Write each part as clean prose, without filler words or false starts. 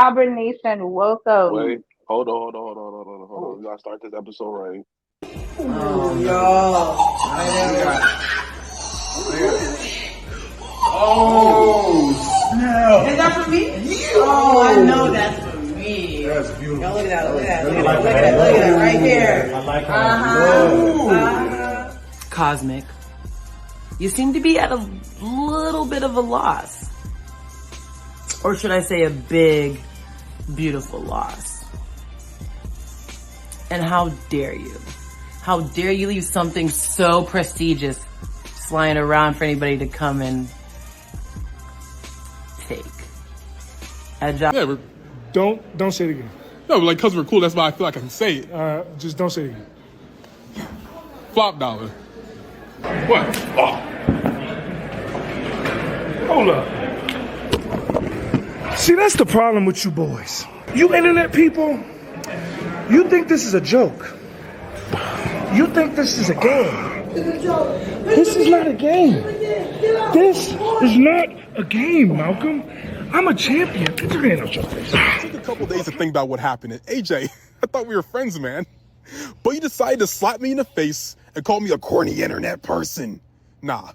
Jobber Nation, Wait, welcome. hold on. We gotta start this episode right. Oh, yo. Oh, snap. Is that for me? Oh, I know that's for me. That's beautiful. Yo, look at that, look at that, look at that right there. I like how Cosmic, you seem to be at a little bit of a loss. Or should I say a big, beautiful loss. And how dare you? How dare you leave something so prestigious flying around for anybody to come and take? Yeah, but Don't say it again. no, like, cause we're cool. That's why I feel like I can say it. Just don't say it again. Flop dollar. What? Oh. Hold up. See, that's the problem with you boys. You internet people, you think this is a joke. You think this is a game. This is not a game. This is not a game, Malcolm. I'm a champion. Get your hand out your face. It took a couple days to think about what happened. And AJ, I thought we were friends, man. But you decided to slap me in the face and call me a corny internet person. Nah,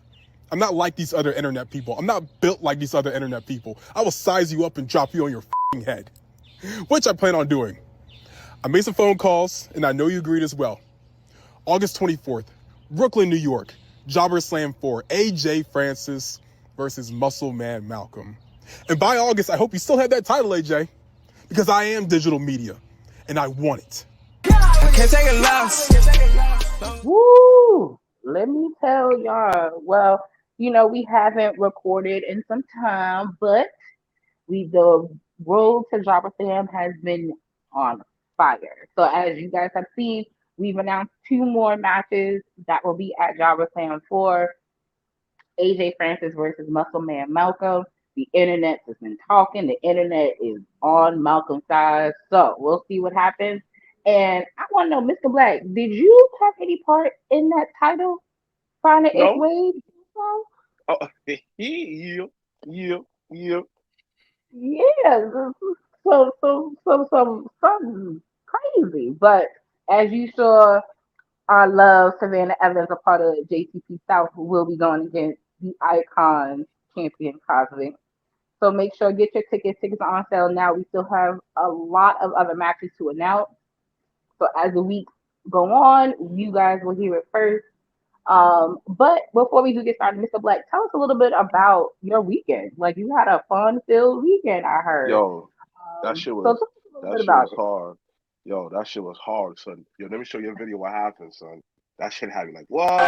I'm not like these other internet people. I'm not built like these other internet people. I will size you up and drop you on your head, which I plan on doing. I made some phone calls, and I know you agreed as well. August 24th, Brooklyn, New York, JobberSlam 4, AJ Francis versus Muscle Man Malcolm. And by August, I hope you still have that title, AJ, because I am digital media, and I want it. I can't take a loss. Woo! Let me tell y'all. Well, we haven't recorded in some time, but the road to JobberSlam has been on fire. So as you guys have seen, we've announced two more matches that will be at JobberSlam 4. AJ Francis versus Muscle Man Malcolm. The internet has been talking. The internet is on Malcolm's side. So we'll see what happens. And I want to know, Mr. Black, did you have any part in that title finding its No. way? Oh, yeah. Yeah, something crazy. But as you saw, our love Savannah Evans, a part of JTP South, who will be going against the Icon champion Cosmic. So make sure get your tickets. Tickets are on sale now. We still have a lot of other matches to announce. So as the weeks go on, you guys will hear it first. But before we do get started, Mr. Black, tell us a little bit about your weekend. Like you had a fun-filled weekend, I heard. Yo, that shit So was tell us a little that bit shit about was it. hard. Yo, that shit was hard, son. Yo, let me show you a video what happened, son. That shit had me like, what?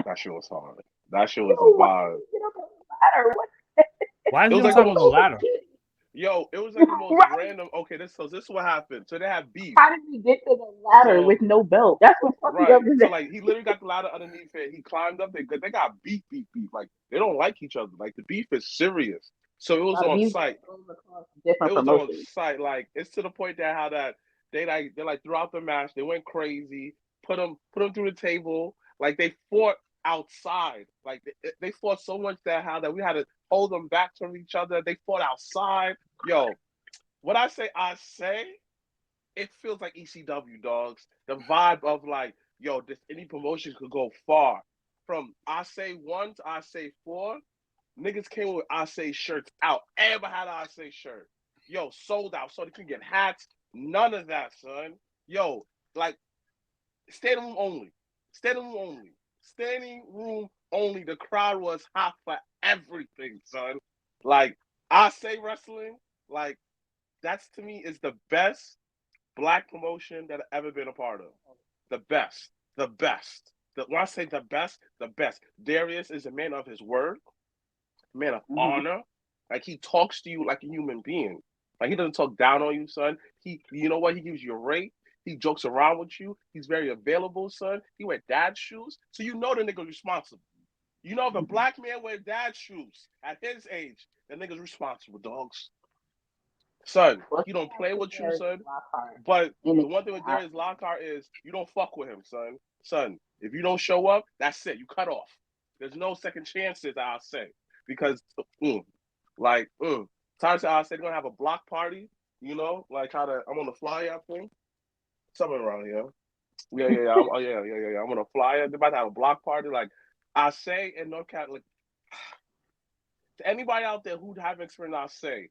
That shit was hard. That shit was a Why vibe. did you get up on the ladder? What? Why is It he was on like the top of the most ladder? Yo, it was like the most Right. random. Okay, this is what happened. So they had beef. How did we get to the ladder So with no belt? That's what fucked me up right. So today. like he literally got the ladder underneath it. He climbed up. They got beef. Like they don't like each other. Like the beef is serious. So it was on These site. goes across different It was on promotions. site. Like it's to the point that how that they like throughout the match they went crazy. Put them through the table. Like they fought outside. Like they fought so much that we had to hold them back from each other. They fought outside. Yo, what I say. It feels like ECW dogs. The vibe of like, yo, this any promotion could go far. From I say 1 to I say 4, niggas came with I say shirts out. Everybody had an I say shirt. Yo, sold out. So they could get hats. None of that, son. Yo, like standing room only. Standing room only. Standing room only. The crowd was hot for everything, son. Like I say wrestling, like that's to me is the best black promotion that I've ever been a part of. The best. The best. When I say the best, the best. Darius is a man of his word, man of honor. Like he talks to you like a human being. Like he doesn't talk down on you, son. You know what? He gives you a rate. He jokes around with you. He's very available, son. He wear dad shoes, so you know the nigga's responsible. You know if a black man wears dad shoes at his age, that nigga's responsible, dogs. Son, he don't play with you, son. But the one thing with Darius Lockhart is you don't fuck with him, son. Son, if you don't show up, that's it. You cut off. There's no second chances, I'll say. Because, times I said they're gonna have a block party, you know, like how I'm on the flyer thing. Something around here. Yeah. I'm on a flyer. They're about to have a block party. Like I say in North Carolina, like, to anybody out there who haven't experienced, I say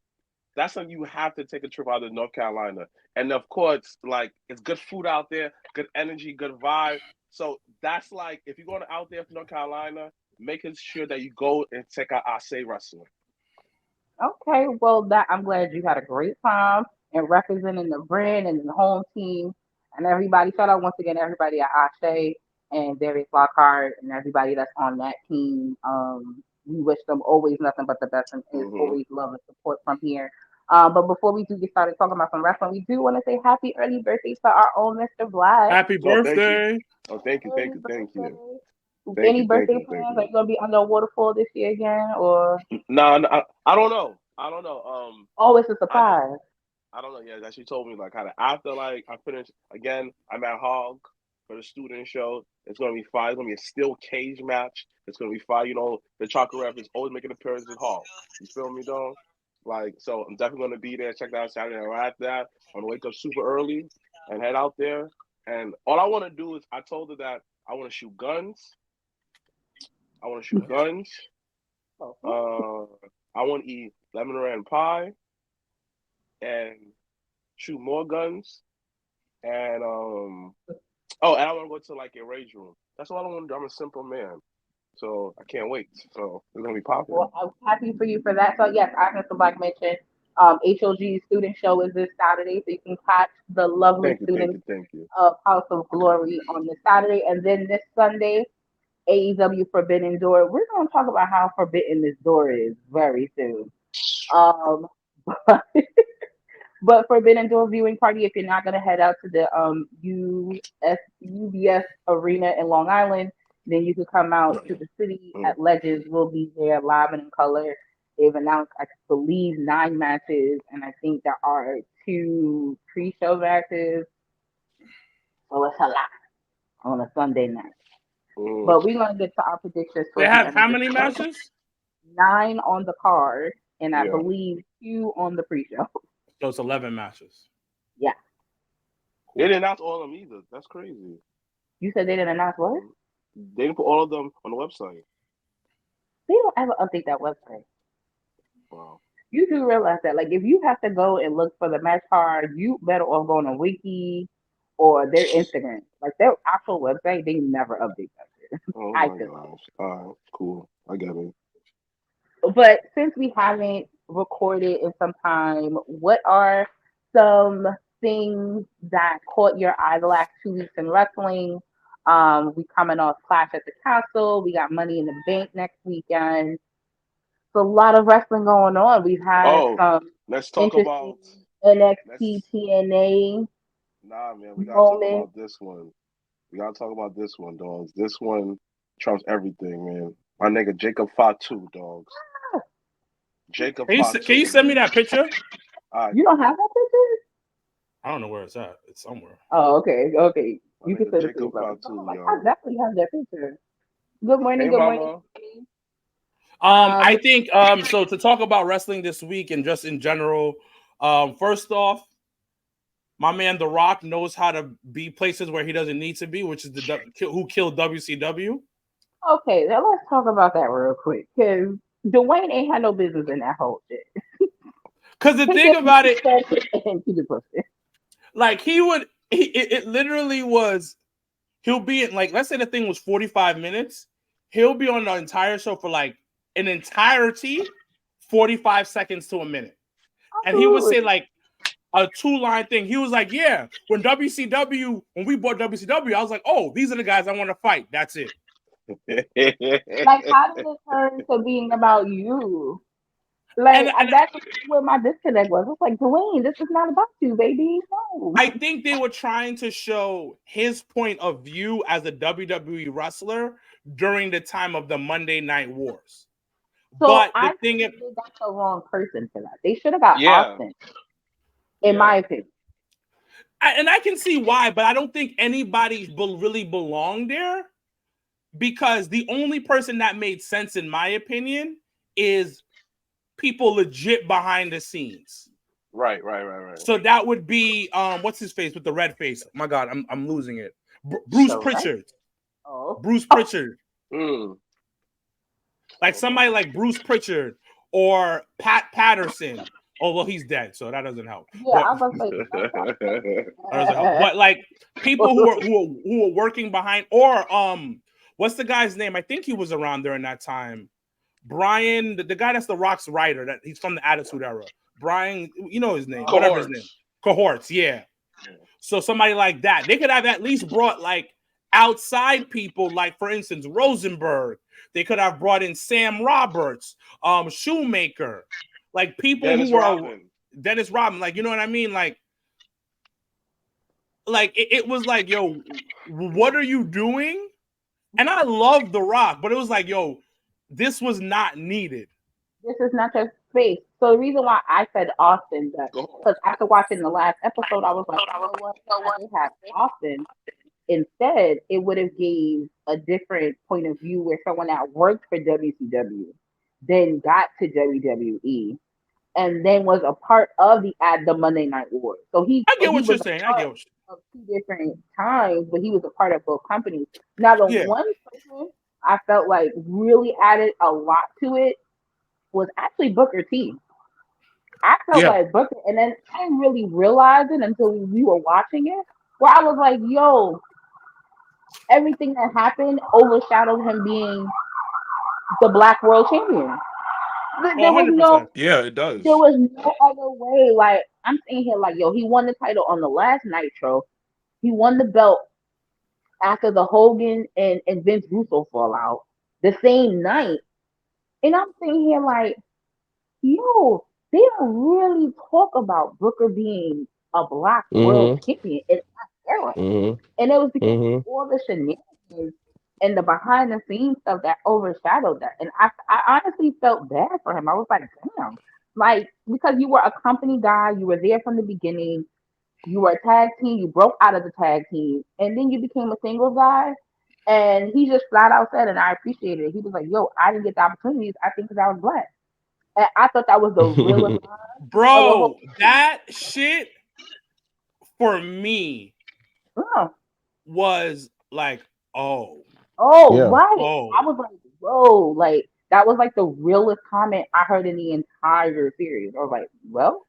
that's something you have to take a trip out of North Carolina. And of course, like it's good food out there, good energy, good vibe. So that's like if you're going out there for North Carolina, making sure that you go and check out I Say Wrestling. Okay, well, I'm glad you had a great time and representing the brand and the home team and everybody. Shout out once again everybody at Ashe and Darius Lockhart and everybody that's on that team. We wish them always nothing but the best and always love and support from here. But before we do get started talking about some wrestling, we do want to say happy early birthday to our own Mr. Black. Happy birthday! Thank you. Any birthday plans? Are you gonna be under a waterfall this year again, or? No, I don't know. Oh, it's a surprise. I don't know. Yeah, that she told me like kind of after like I finish again. I'm at Hog for the student show. It's gonna be fire. It's gonna be a steel cage match. It's gonna be fire. You know, the Chocolate Ref is always making appearances at Hog. You feel me, dog? Like, so I'm definitely gonna be there. Check that out Saturday. And right after that, I'm gonna wake up super early and head out there. And all I want to do is I told her that I want to shoot guns. I want to eat lemon meringue pie and shoot more guns. And I want to go to like a rage room. That's all I want to do. I'm a simple man. So I can't wait. So it's going to be popular. Well, I'm happy for you for that. So yes, I have some Black mention. HOG student show is this Saturday, so you can catch the lovely students of House of Glory on this Saturday. And then this Sunday, AEW Forbidden Door. We're going to talk about how forbidden this door is very soon. But Forbidden Door viewing party, if you're not going to head out to the UBS Arena in Long Island, then you could come out to the city at Legends. We'll be there live and in color. They've announced, I believe, 9 matches, and I think there are 2 pre-show matches. So it's a lot on a Sunday night. But we're going to get to our predictions. They have how many matches? 9 on the card, and I believe 2 on the pre-show. So it's 11 matches. Yeah. They didn't announce all of them either. That's crazy. You said they didn't announce what? They didn't put all of them on the website. They don't ever update that website. Wow. You do realize that, like, if you have to go and look for the match card, you better off going to Wiki or their Instagram. Like, their actual website, they never update that shit. Oh my gosh. All right, cool. I get it. But since we haven't recorded in some time, what are some things that caught your eye the last 2 weeks in wrestling? We coming off Clash at the Castle. We got Money in the Bank next weekend. A lot of wrestling going on. We've had some. Let's talk about NXT TNA. Nah, man, we gotta talk about this one. We gotta talk about this one, dogs. This one trumps everything, man. My nigga Jacob Fatu, dogs. Jacob Fatu. Can you send me that picture? You don't have that picture? I don't know where it's at. It's somewhere. Oh, okay. You can send it to me. I definitely have that picture. Good morning. Good morning. I think so to talk about wrestling this week and just in general, first off, my man The Rock knows how to be places where he doesn't need to be, which is who killed WCW. Okay, now let's talk about that real quick, because Dwayne ain't had no business in that whole shit. Because the thing about it, like it literally was, he'll be in, like, let's say the thing was 45 minutes, he'll be on the entire show for like an entirety, 45 seconds to a minute. And he would say like a 2-line thing. He was like, yeah, when we bought WCW, I was like, oh, these are the guys I want to fight. That's it. Like, how did it turn to being about you? Like that's where my disconnect was. It's like, Dwayne, this is not about you, baby. No. I think they were trying to show his point of view as a WWE wrestler during the time of the Monday Night Wars. So But I the thing is, think they got the wrong person for that. They should have got Yeah. Austin, in my opinion. and I can see why, but I don't think anybody really belonged there, because the only person that made sense, in my opinion, is people legit behind the scenes. Right. So that would be what's his face with the red face? Oh my God, I'm losing it. Bruce Pritchard. Oh. Bruce Pritchard. Mm. Like somebody like Bruce Pritchard or Pat Patterson. Oh well, he's dead, so that doesn't help. Yeah, I was like, But like people who are working behind, or what's the guy's name? I think he was around during that time. Brian, the guy that's the Rock's writer, that he's from the Attitude Era. Brian, you know his name, whatever his name. Cohorts, yeah. So somebody like that, they could have at least brought like outside people, like for instance Rosenberg. They could have brought in Sam Roberts, Shoemaker, like people Dennis who are Rodman. Dennis Rodman, like you know what I mean, like it was like, yo, what are you doing? And I love The Rock, but it was like, yo, this was not needed. This is not your space. So the reason why I said Austin, because after watching the last episode, I was like, you know what? If they have Austin instead, it would have gave a different point of view where someone that worked for WCW then got to WWE and then was a part of the Monday Night Wars. So I get what you're saying. I get what of two different times, but he was a part of both companies. Now, the one person I felt like really added a lot to it was actually Booker T. I felt like Booker, and then I didn't really realize it until we were watching it, where I was like, yo, everything that happened overshadowed him being the Black World Champion. There was no, it does. There was no other way. Like, I'm saying here, like, yo, he won the title on the last Nitro. He won the belt after the Hogan and Vince Russo fallout the same night. And I'm saying here, like, yo, they don't really talk about Booker being a Black World Champion in that era. And it was because of all the shenanigans and the behind the scenes stuff that overshadowed that. And I honestly felt bad for him. I was like, damn. Like, because you were a company guy, you were there from the beginning, you were a tag team, you broke out of the tag team, and then you became a single guy. And he just flat out said, and I appreciated it. He was like, yo, I didn't get the opportunities, I think, because I was Black. And I thought that was the realest line. Bro, that shit for me was like, right. I was like, whoa, like that was like the realest comment I heard in the entire series. I was like, well,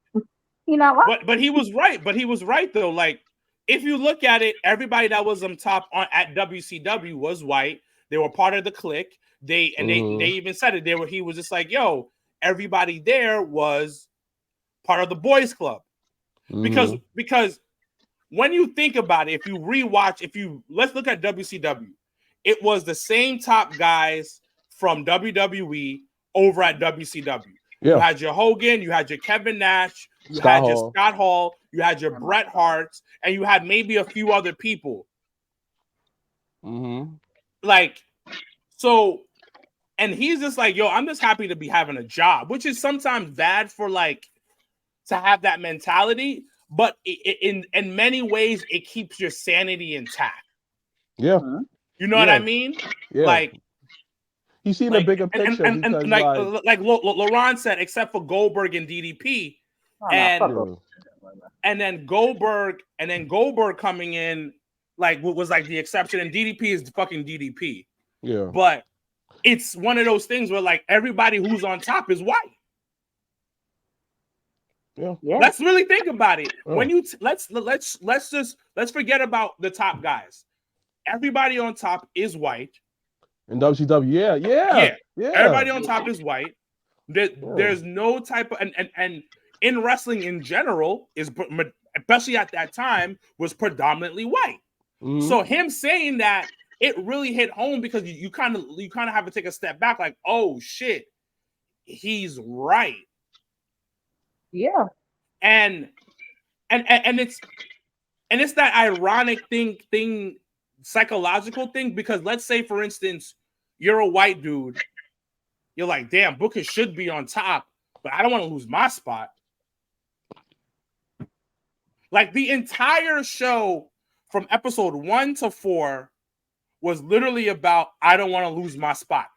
you know what? But he was right. But he was right though. Like, if you look at it, everybody that was on top at WCW was white. They were part of the clique. They even said it. He was just like, yo, everybody there was part of the boys club. Because when you think about it, if you rewatch, let's look at WCW, it was the same top guys from WWE over at WCW. Yeah. You had your Hogan, you had your Kevin Nash, you had your Scott Hall, you had your Bret Hart, and you had maybe a few other people. Like, so, and he's just like, yo, I'm just happy to be having a job, which is sometimes bad for like to have that mentality, but in many ways it keeps your sanity intact. Yeah. You know what I mean? Yeah. Like, he's seen a bigger picture. And like Laurent said, except for Goldberg and DDP, and then Goldberg coming in, like was like the exception, and DDP is fucking DDP. Yeah. But it's one of those things where like everybody who's on top is white. Yeah. Let's really think about it. When you let's forget about the top guys. Everybody on top is white. In WCW, yeah. Everybody on top is white. There's no type of and in wrestling in general is, especially at that time, was predominantly white. So him saying that, it really hit home because you kind of have to take a step back, like, oh shit, he's right. Yeah. And and it's that ironic thing, psychological thing, because let's say, for instance, you're a white dude. You're like, damn, Booker should be on top, but I don't want to lose my spot. Like, the entire show from episode 1 to 4 was literally about, I don't want to lose my spot.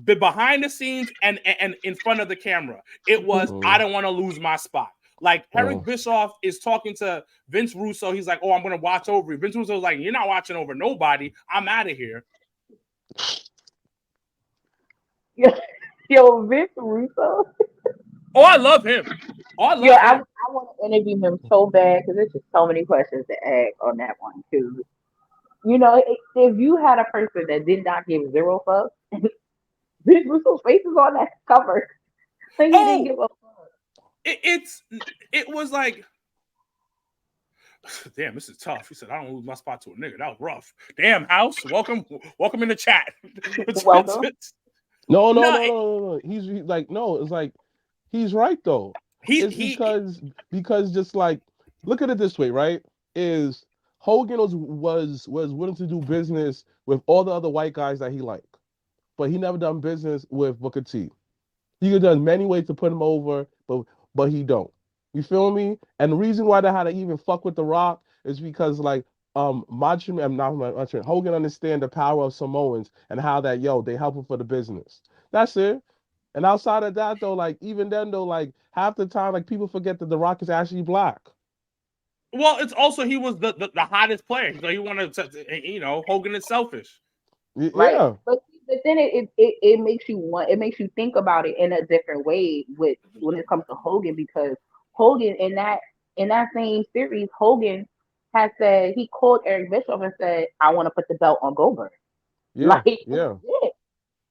The behind the scenes and in front of the camera, it was, I don't want to lose my spot. Like, Eric Bischoff is talking to Vince Russo. He's like, oh, I'm going to watch over you. Vince Russo's like, you're not watching over nobody. I'm out of here. Yo, Vince Russo. Oh, I love him. Oh, I love Yo, him. I want to interview him so bad because there's just so many questions to ask on that one too. You know, if you had a person that did not give zero fucks, Vince Russo's face is on that cover. So he didn't give a fuck. It was like, damn, this is tough. He said, I don't lose my spot to a nigga. That was rough. Damn, House, welcome in the chat. Welcome. No. He's like, no, it's like, he's right though. Because just like, look at it this way, right? Is Hogan was willing to do business with all the other white guys that he liked, but he never done business with Booker T. He could have done many ways to put him over, but he don't. You feel me? And the reason why they had to even fuck with The Rock is because like Macho Man, not Macho Man, Hogan understand the power of Samoans and how that they help him for the business. That's it. And outside of that though, like even then though, like half the time like people forget that The Rock is actually black. Well, it's also he was the hottest player, so he wanted to, Hogan is selfish. Right. Yeah. But then it makes you think about it in a different way with when it comes to Hogan, because Hogan in that same series, Hogan has said he called Eric Bischoff and said, I want to put the belt on Goldberg. Yeah. Like Yeah.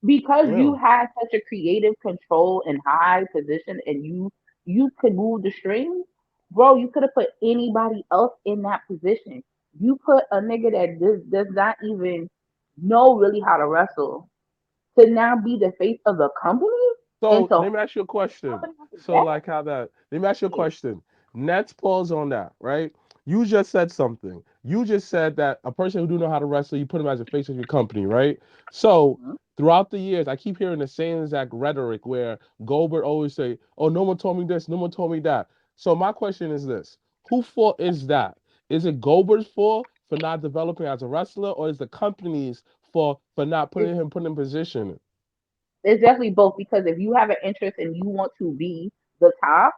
because you Yeah. had such a creative control and high position and you could move the strings, bro, you could have put anybody else in that position. You put a nigga that does not even know really how to wrestle to now be the face of the company and So to let me ask you a question. So like how that let me ask you a question. Let's pause on that, right? You just said something. You just said that a person who do know how to wrestle, you put him as a face of your company, right? So throughout the years, I keep hearing the same exact rhetoric where Goldberg always say, "Oh, no one told me this, no one told me that." So my question is this: who fault is that? Is it Goldberg's fault for not developing as a wrestler, or is the company's fault for not putting him in position? it's definitely both, because if you have an interest and you want to be the top,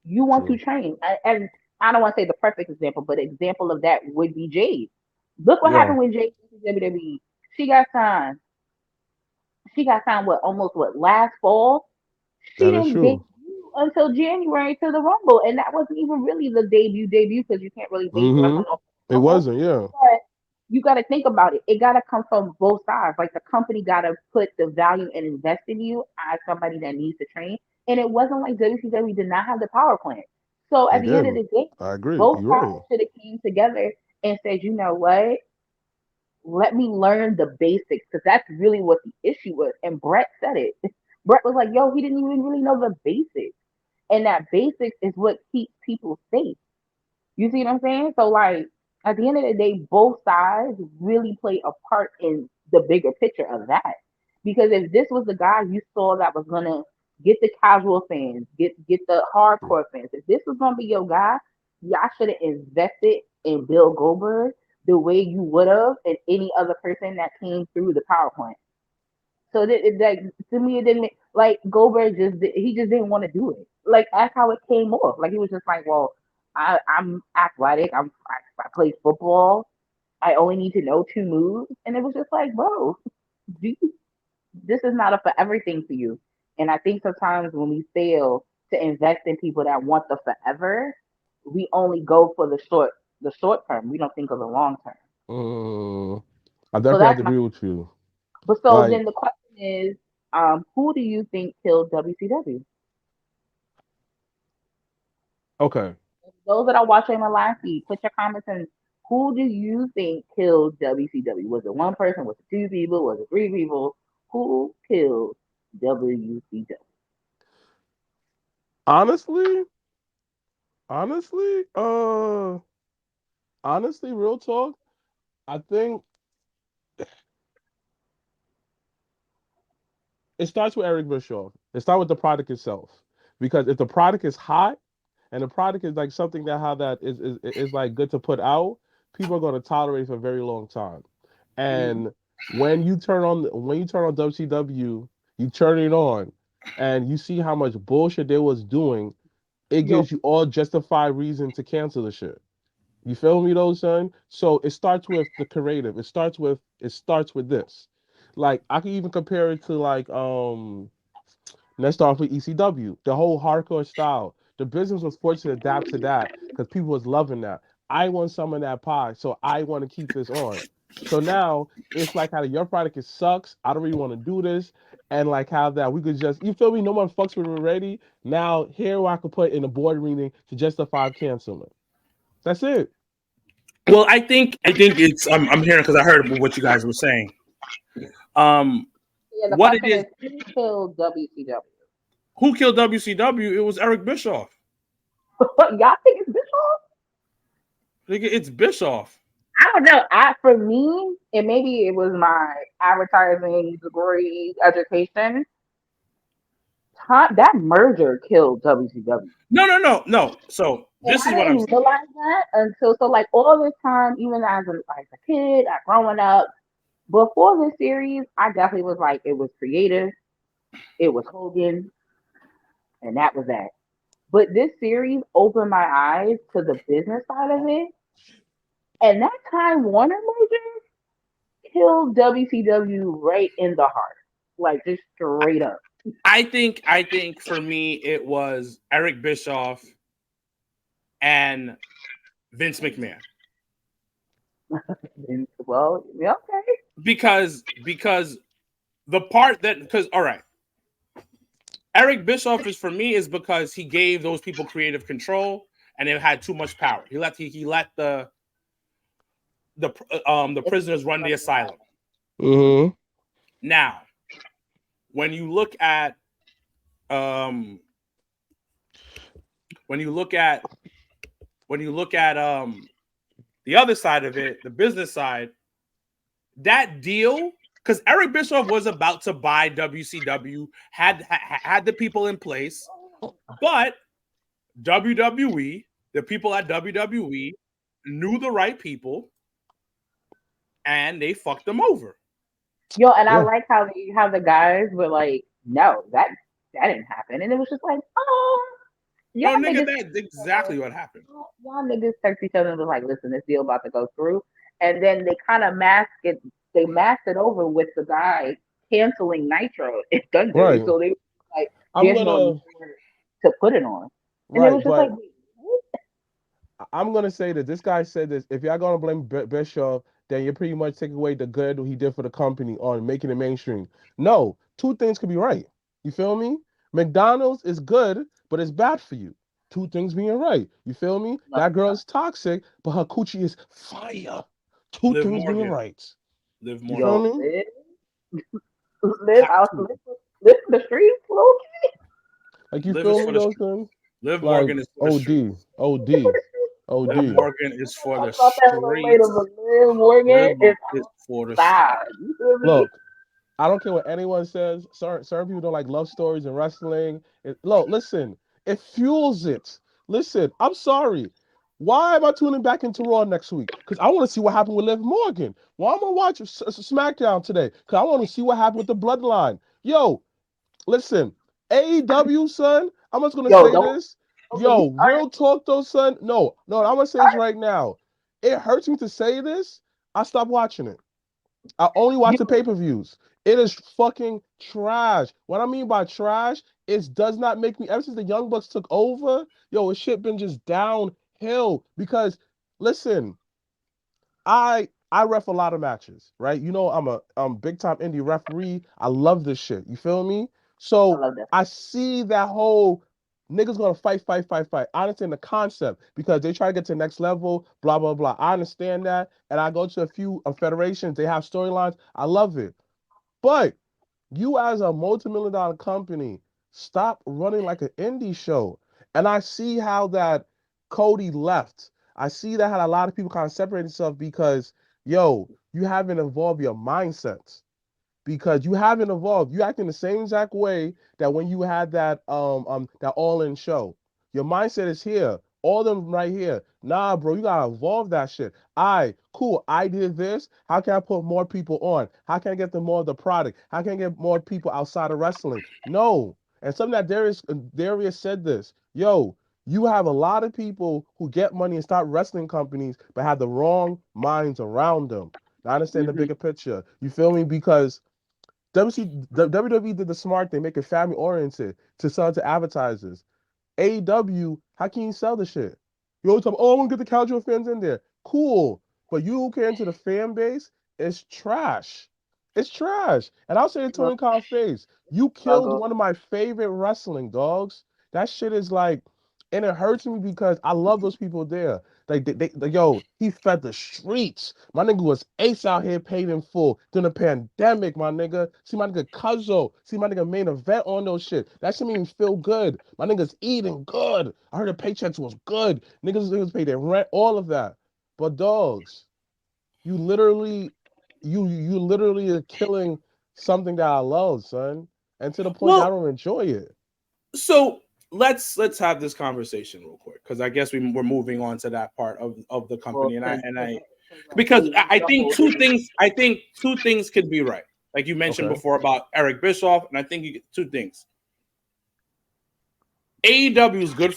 you want to True. train. And I don't want to say the perfect example, but example of that would be Jade. Look what Yeah, happened when Jade went to WWE. She got signed. She got signed what last fall. She that is didn't true. debut until January to the Rumble, and that wasn't even really the debut because you can't really base wrestling off the It Rumble. wasn't, yeah. But you got to think about it. It got to come from both sides. Like the company got to put the value and invest in you as somebody that needs to train. And it wasn't like WCW did not have the power plant. So at They the end of didn't. the day, I agree. both You're right. sides should have came together and said, you know what? Let me learn the basics, because that's really what the issue was. And Brett said it. Brett was like, yo, he didn't even really know the basics. And that basics is what keeps people safe. You see what I'm saying? So like at the end of the day, both sides really play a part in the bigger picture of that. Because if this was the guy you saw that was gonna get the casual fans, get the hardcore fans, if this was gonna be your guy, y'all should have invested in Bill Goldberg the way you would have in any other person that came through the PowerPoint. So that to me it didn't like Goldberg he just didn't want to do it. Like that's how it came off. Like he was just like, well, I'm athletic. I play football. I only need to know two moves, and it was just like, bro, this is not a forever thing for you. And I think sometimes when we fail to invest in people that want the forever, we only go for the short term. We don't think of the long term. I So definitely have that's to my. agree with you. But so Like, then the question is, who do you think killed WCW? okay. Those that are watching my live feed, put your comments in. Who do you think killed WCW? Was it one person? Was it two people? Was it three people? Who killed WCW? Honestly, Honestly, real talk, I think it starts with Eric Bischoff. It starts with the product itself. Because if the product is hot and the product is like something that how that is like good to put out, people are going to tolerate for a very long time. Mhm. And when you turn on WCW, you turn it on and you see how much bullshit they was doing, it Yo, gives you all justified reason to cancel the shit. You feel me though, son? So it starts with the creative. It starts with this. Like I can even compare it to like let's start with ECW, the whole hardcore style. The business was forced to adapt to that because people was loving that. I want some of that pie, so I want to keep this on. So now it's like how your product is sucks. I don't really want to do this, and like how that we could just you feel me? No one fucks with it already. Now here I could put in a board meeting to justify canceling. That's it. Well, I think it's I'm hearing because I heard what you guys were saying. Um, yeah. The what it question is? is, who killed WCW? Who killed WCW? It was Eric Bischoff. Y'all think it's Bischoff? Nigga, it's Bischoff. I don't know. For me, and maybe it was my advertising degree education. That merger killed WCW. No. So And this I is what I'm didn't saying. realize that until so like all this time, even as a kid, growing up, before this series, I definitely was like, it was creative, it was Hogan, and that was that. But this series opened my eyes to the business side of it, and that Time Warner merger killed WCW right in the heart, like just straight up. I think for me it was Eric Bischoff and Vince McMahon And, well, yeah, okay. because the part that because all right, Eric Bischoff is for me is because he gave those people creative control and they had too much power. He let the It's prisoners run the asylum. Mm-hmm. Now, when you look at um when you look at the other side of it, the business side, that deal because Eric Bischoff was about to buy WCW, had the people in place, but WWE, the people at WWE knew the right people and they fucked them over. Yo, and I Yeah. like how the guys were like, no, that didn't happen, and it was just like, oh, y'all No, nigga, niggas, that's exactly what happened. y'all niggas text each other and was like, listen, this deal about to go through, and then they kind of mask it. They masked it over with the guy canceling Nitro in Thunder, Right. so they were like, I'm there's no gonna network to put it on, and it right, was just like, but I'm gonna say that this guy said this. If y'all gonna blame Bischoff, then you're pretty much taking away the good he did for the company on making it mainstream. No, two things could be right. You feel me? McDonald's is good, but it's bad for you. Two things being right. You feel me? no, That girl is toxic, but her coochie is fire. Two Liv things being Morgan. right. Liv You feel Morgan. yo, me? live Have out, to. live for the streets, little Like you Liv is feel for me, the those street. things? Liv Like Morgan is for the street. OD, OD, Liv OD. Morgan is for I the thought that was a little later, streets. but Liv Liv Morgan is is for the street. outside. You feel me? Look, I don't care what anyone says. Certain people don't like love stories and wrestling. Look, listen, it fuels it. Listen, I'm sorry. Why am I tuning back into Raw next week? Because I want to see what happened with Liv Morgan. Why am I watching SmackDown today? Because I want to see what happened with the Bloodline. Yo, listen, AEW, son, I'm just going to Yo, say don't this. get me Yo, started. real talk though, son. No, I'm going to say this right now. It hurts me to say this. I stopped watching it. I only watch the You, pay-per-views. It is fucking trash. What I mean by trash, it does not make me. Ever since the Young Bucks took over, yo, it shit been just downhill. Because listen, I ref a lot of matches, right? You know, I'm a big time indie referee. I love this shit. You feel me? I So love that. I see that whole niggas gonna fight, fight, fight, fight. I understand the concept because they try to get to the next level, blah, blah, blah. I understand that. And I go to a few federations, they have storylines. I love it. But you as a multi-million dollar company, stop running like an indie show. And I see how that Cody left. I see that how a lot of people kind of separate themselves because, yo, you haven't evolved your mindsets. Because you haven't evolved. You act in the same exact way that when you had that all-in show. Your mindset is here. All of them right here. Nah, bro, you gotta evolve that shit. Cool. I did this. How can I put more people on? How can I get them more of the product? How can I get more people outside of wrestling? No. And something that Darius said this. Yo, you have a lot of people who get money and start wrestling companies, but have the wrong minds around them. I understand the bigger picture. You feel me? Because WWE did the smart thing, make it family oriented to sell to advertisers. AEW, how can you sell the shit? You always talk, I want to get the casual fans in there. Cool. But you who care into the fan base, it's trash. It's trash. And I'll say it to Tony Khan's face. You killed one of my favorite wrestling dogs. That shit is like, and it hurts me because I love those people there. Like, yo, he fed the streets. My nigga was ace out here paid in full during the pandemic, my nigga. See my nigga Cuzzo. See my nigga main event on those shit. That shit made me feel good. My nigga's eating good. I heard the paychecks was good. Niggas paid their rent, all of that. But dogs, you literally are killing something that I love, son. And to the point that I don't enjoy it. So let's have this conversation real quick, because I guess we're moving on to that part of the company, because I think two things could be right, like you mentioned before about Eric Bischoff, and I think you get two things. AEW is good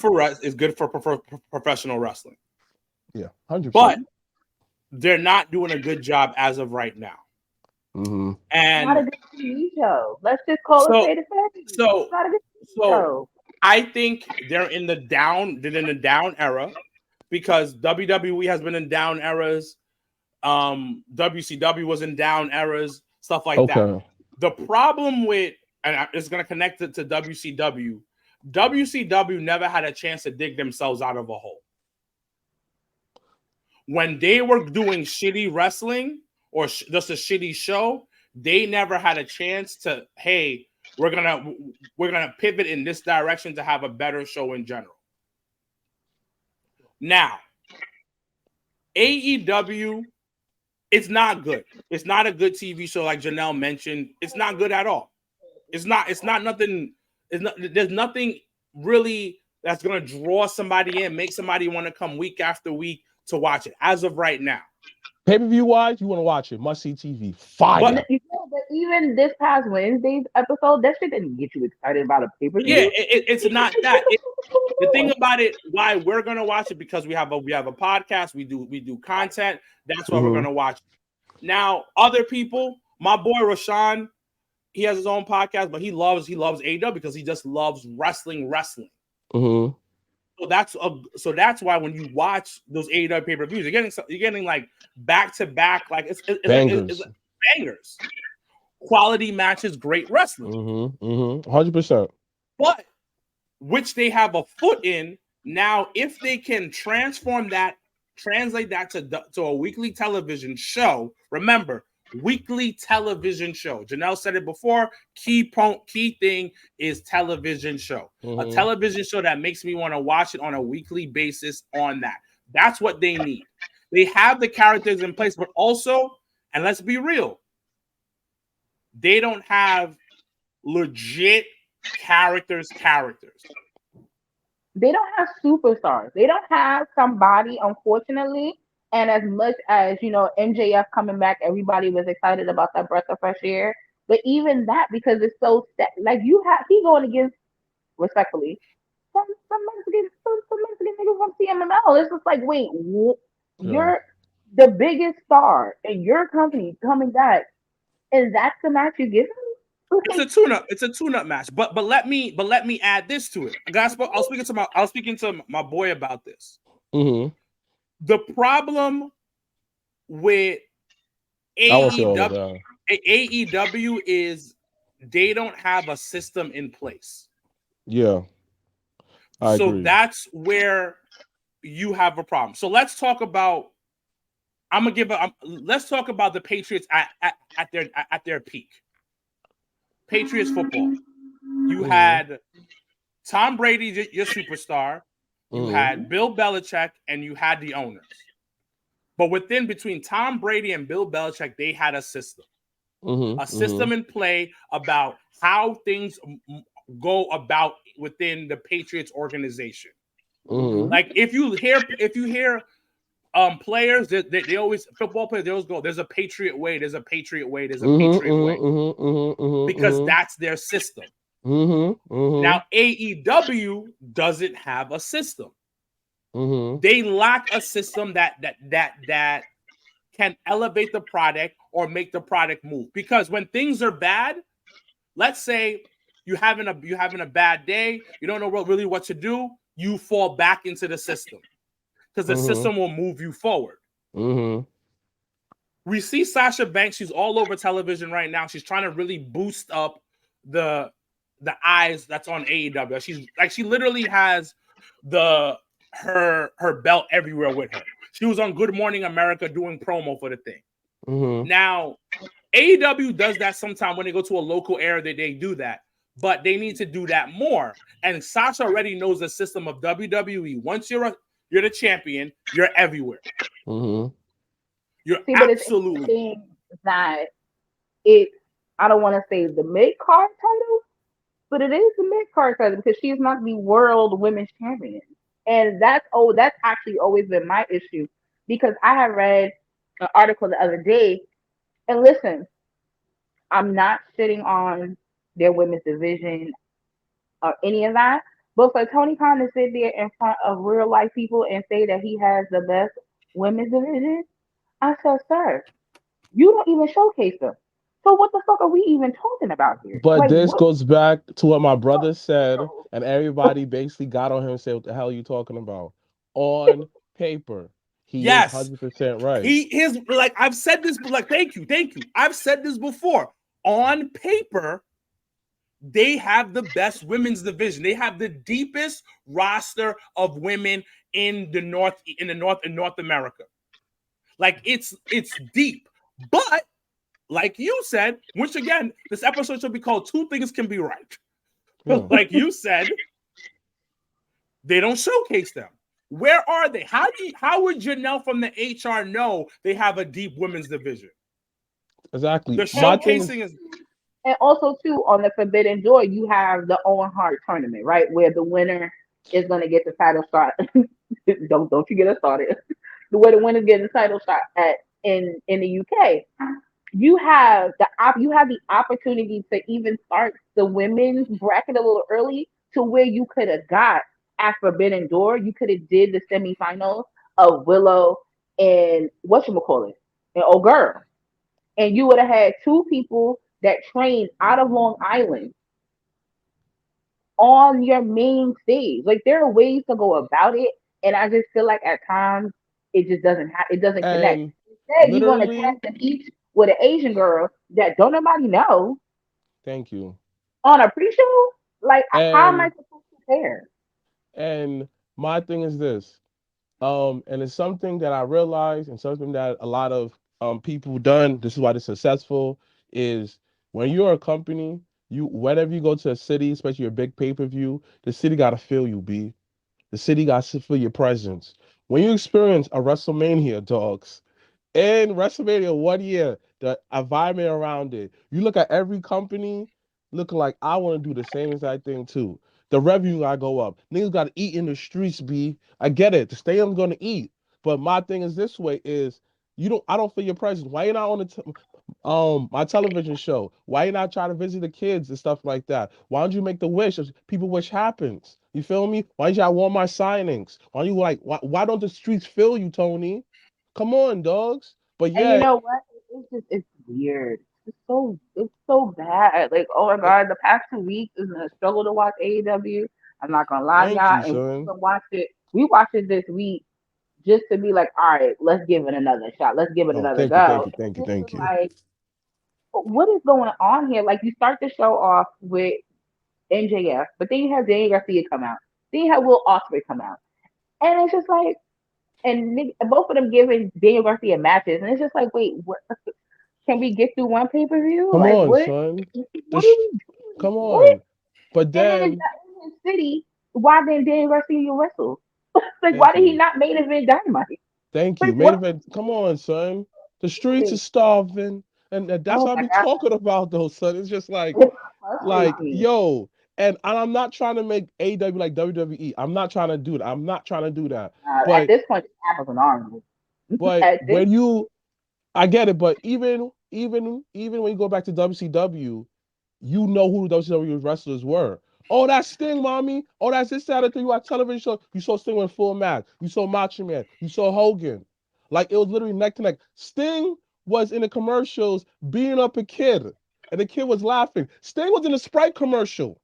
for professional wrestling, 100%. but they're not doing a good job as of right now. Mm-hmm. And not a good TV show. Let's just call it straight to face. So, not a good TV show. I think they're in the down era, because WWE has been in down eras. WCW was in down eras, stuff like that. The problem with, and it's going to connect it to WCW. WCW never had a chance to dig themselves out of a hole. When they were doing shitty wrestling or just a shitty show, they never had a chance to, hey, we're gonna pivot in this direction to have a better show in general. Now, AEW, it's not good. It's not a good TV show, like Janelle mentioned. It's not good at all. It's not nothing. There's nothing really that's gonna draw somebody in, make somebody want to come week after week to watch it. As of right now, pay-per-view wise, you want to watch it. Must see TV. Fire. But even this past Wednesday's episode, that shit didn't get you excited about a pay-per-view. Yeah, it's not that. The thing about it, why we're gonna watch it, because we have a podcast, we do content. That's why we're gonna watch it. Now, other people, my boy Rashawn, he has his own podcast, but he loves AEW because he just loves wrestling. Mm-hmm. So that's why when you watch those AEW pay-per-views, you're getting like back-to-back, like it's bangers, quality matches, great wrestling. 100%. But which they have a foot in now. If they can translate that to a weekly television show. Remember, weekly television show. Janelle said it before. Key thing is television show. A television show that makes me want to watch it on a weekly basis. On that, that's what they need. They have the characters in place, but also, and let's be real, they don't have legit characters. They don't have superstars. They don't have somebody, unfortunately. And as much as, MJF coming back, everybody was excited about that breath of fresh air. But even that, because it's so like he going against, respectfully, some Mexican niggas from CMML. It's just like, wait, you're the biggest star in your company coming back, and that's the match you give him? It's a tune-up match. But let me add this to it. I was speaking to my boy about this. Mm-hmm. The problem with AEW is they don't have a system in place. Yeah. I agree. That's where you have a problem. So let's talk about let's talk about the Patriots at their peak. Patriots football. You had Tom Brady, your superstar. you had Bill Belichick, and you had the owners. But between Tom Brady and Bill Belichick, they had a system. A system in play about how things go about within the Patriots organization. Like if you hear players, they always, football players, they always go, there's a Patriot way, there's a Patriot way, there's a Patriot way. Because that's their system. Now AEW doesn't have a system. They lack a system that can elevate the product or make the product move. Because when things are bad, let's say you're having a bad day, you don't know really what to do, you fall back into the system. Because the system will move you forward. We see Sasha Banks, she's all over television right now. She's trying to really boost up the eyes that's on AEW. She literally has her belt everywhere with her. She was on Good Morning America doing promo for the thing. Now, AEW does that sometime when they go to a local area, they do that. But they need to do that more. And Sasha already knows the system of WWE. Once you're the champion, you're everywhere. You're absolutely that I don't want to say the mid-card title, but it is the mid-card title because she is not the world women's champion. And that's actually always been my issue because I have read an article the other day, and listen, I'm not sitting on their women's division or any of that, but for Tony Khan to sit there in front of real life people and say that he has the best women's division, I said, sir, you don't even showcase them. So what the fuck are we even talking about here? But this goes back to what my brother said, and everybody basically got on him and said, what the hell are you talking about? On paper, he is 100% right. He is, like, I've said this, but like, thank you. I've said this before. On paper, they have the best women's division. They have the deepest roster of women in North America. Like, it's deep. But like you said, which again, this episode should be called Two Things Can Be Right. Like you said, they don't showcase them. Where are they? How would Janelle from the HR know they have a deep women's division? Exactly. The showcasing is. And also too, on the Forbidden Door, you have the Owen Hart tournament, right? Where the winner is going to get the title shot. don't you get us started. Where the winner's getting the title shot in the UK. You have the opportunity to even start the women's bracket a little early to where you could have got at Forbidden Door. You could have did the semifinals of Willow and whatchamacallit, and Oh Girl. And you would have had two people that trained out of Long Island on your main stage. Like, there are ways to go about it, and I just feel like at times it just doesn't connect. Instead, you're going to test them each with an Asian girl that don't nobody know. Thank you. On a pre-show? Like, how am I supposed to prepare? And my thing is this, and it's something that I realized and something that a lot of people done, this is why they're successful, is when you're a company, whenever you go to a city, especially a big pay-per-view, the city got to feel you, B. The city got to feel your presence. When you experience a WrestleMania, dogs, in WrestleMania 1 year, the environment around it, you look at every company looking like, I want to do the same exact thing too. The revenue gotta go up. Niggas gotta eat in the streets, B. I get it. The stadium's gonna eat. But my thing is this way is, I don't feel your presence. Why you not on my television show? Why you not trying to visit the kids and stuff like that? Why don't you make the wish? People wish happens. You feel me? Why don't you want my signings? Why don't the streets feel you, Tony? Come on, dogs. But yeah, and you know what? It's weird. It's so bad. Like, oh my god, the past 2 weeks is a struggle to watch AEW. I'm not gonna lie, y'all. And we watched it this week just to be like, all right, let's give it another shot. Let's give it another go. Thank you. Like, what is going on here? Like, you start the show off with MJF, but then you have Daniel Garcia come out. Then you have Will Ospreay come out, and it's just like, and both of them giving Daniel Garcia matches, and it's just like, wait, what? Can we get through one pay-per-view? Come on, what? son. What are we doing? Come on. What? But then, in City, why didn't Daniel Garcia wrestle? Like, why did he not main event Dynamite? Thank Like, you. Main what? event. Come on, son. The streets are starving, and that's Oh what my I'm god, talking about, though, son. It's just it's frustrating. yo, and I'm not trying to make AEW like WWE. I'm not trying to do that. I'm not trying to do that. At But this point, it's apples and oranges. At this, when I get it. But even when you go back to WCW, you know who the WCW wrestlers were. Oh, that's Sting, mommy. Oh, that's this Saturday. You watch television show. You saw Sting with full match. You saw Macho Man. You saw Hogan. Like it was literally neck to neck. Sting was in the commercials beating up a kid, and the kid was laughing. Sting was in a Sprite commercial.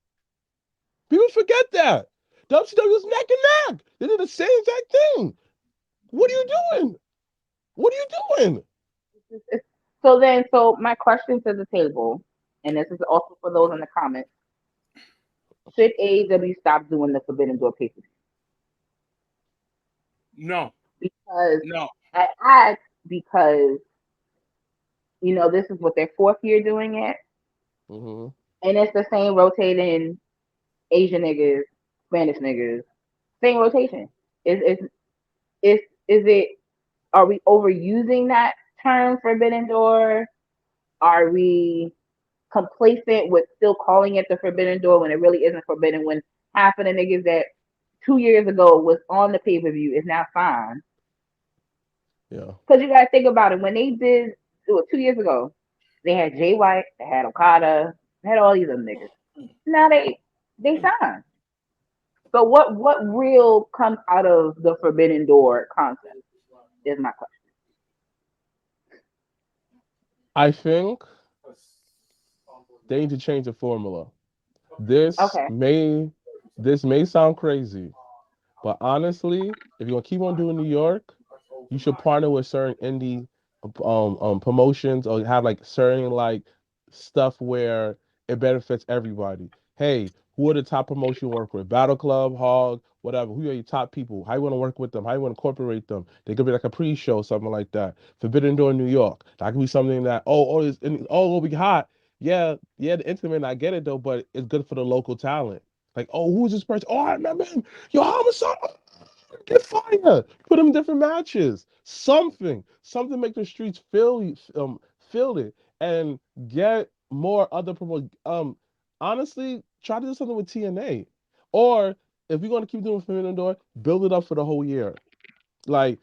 People forget that. WCW was neck and neck. They did the same exact thing. What are you doing? What are you doing? so my question to the table, and this is also for those in the comments: should AEW stop doing the Forbidden Door pay per view? No. Because No. I ask because this is what their fourth year doing it, and it's the same rotating Asian niggas, Spanish niggas, same rotation. Is it? Are we overusing that term Forbidden Door? Are we complacent with still calling it the Forbidden Door when it really isn't forbidden? When half of the niggas that 2 years ago was on the pay per view is now signed. Yeah. Because you gotta think about it. When they did it was 2 years ago, they had Jay White, they had Okada, they had all these other niggas. Now they signed. So what real comes out of the Forbidden Door concept is my question. I think they need to change the formula. This Okay. may sound crazy, but honestly, if you want to keep on doing New York, you should partner with certain indie promotions or have like certain like stuff where it benefits everybody. Hey, who are the top promotion you work with? Battle Club, Hog, whatever. Who are your top people? How you want to work with them? How you want to incorporate them? They could be like a pre-show, something like that. Forbidden Door, New York. That could be something that it'll be hot. Yeah, the intimate. I get it though, but it's good for the local talent. Like, oh, who's this person? Oh, I remember him. Yo, Homicide. Get fire. Put them in different matches. Something make the streets feel it and get more other promote. Honestly, try to do something with TNA, or if you're gonna keep doing Forbidden Door, build it up for the whole year. Like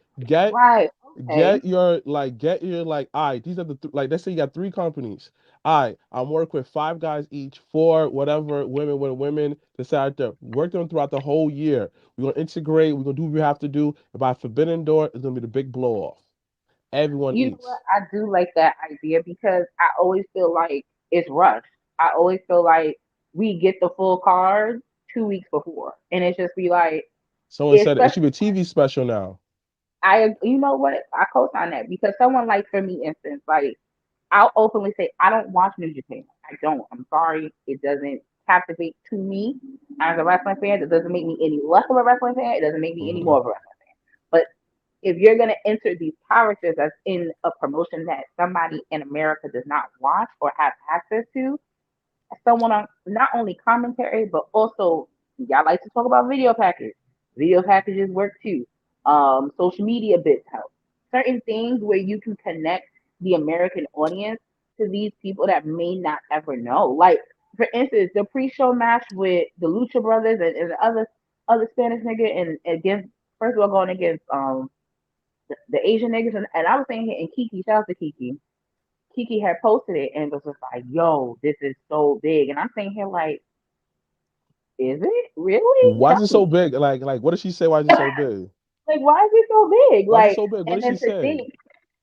Right. Okay. get your all right, these are like let's say you got three companies. All right, I'm working with five guys each, four whatever women decide to work them throughout the whole year. We're gonna integrate, we're gonna do what we have to do. And by Forbidden Door, it's gonna be the big blow off. Everyone You know what? eats. I do like that idea because I always feel like it's rushed. I always feel like we get the full card 2 weeks before, and it's just be like, Someone said it especially should be a TV special now. you know what? I co-sign that because someone like for me, instance, like I'll openly say I don't watch New Japan. I don't. I'm sorry, it doesn't captivate to me as a wrestling fan. It doesn't make me any less of a wrestling fan. It doesn't make me any Mm-hmm. more of a wrestling fan. But if you're going to enter these characters as in a promotion that somebody in America does not watch or have access to, someone on not only commentary but also y'all like to talk about video packages. Video packages work too. Social media bits help. Certain things where you can connect the American audience to these people that may not ever know. Like for instance, the pre-show match with the Lucha Brothers and the other Spanish nigga and against first of all going against the Asian niggas and I was saying here and Kiki, shout out to Kiki. Kiki had posted it and was just like, yo, this is so big. And I'm saying here like, is it? Really? Why is Tell it so me. big? Like what did she say? Why is it so big? Like, why is it so big? Why is it Like, so big? What and did she then to say? think,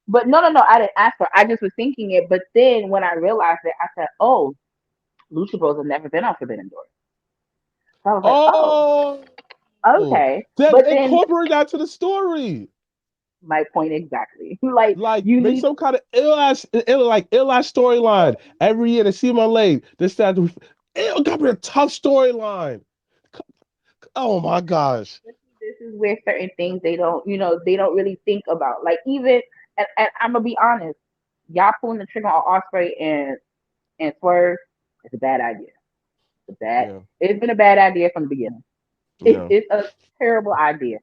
but no, I didn't ask her. I just was thinking it. But then when I realized it, I said, oh, Lucha Bros have never been on Forbidden Door. So I was like, oh, Oh, okay. then But then incorporate that to the story. my point exactly. Like, Like you make need some kind of ill ass storyline every year to see my late. This that it got to be a tough storyline. Oh my gosh. this is where certain things they don't really think about. Like even and I'm gonna be honest, y'all pulling the trigger on Osprey and Swerve, it's a bad idea. Yeah. It's been a bad idea from the beginning. Yeah. It's a terrible idea.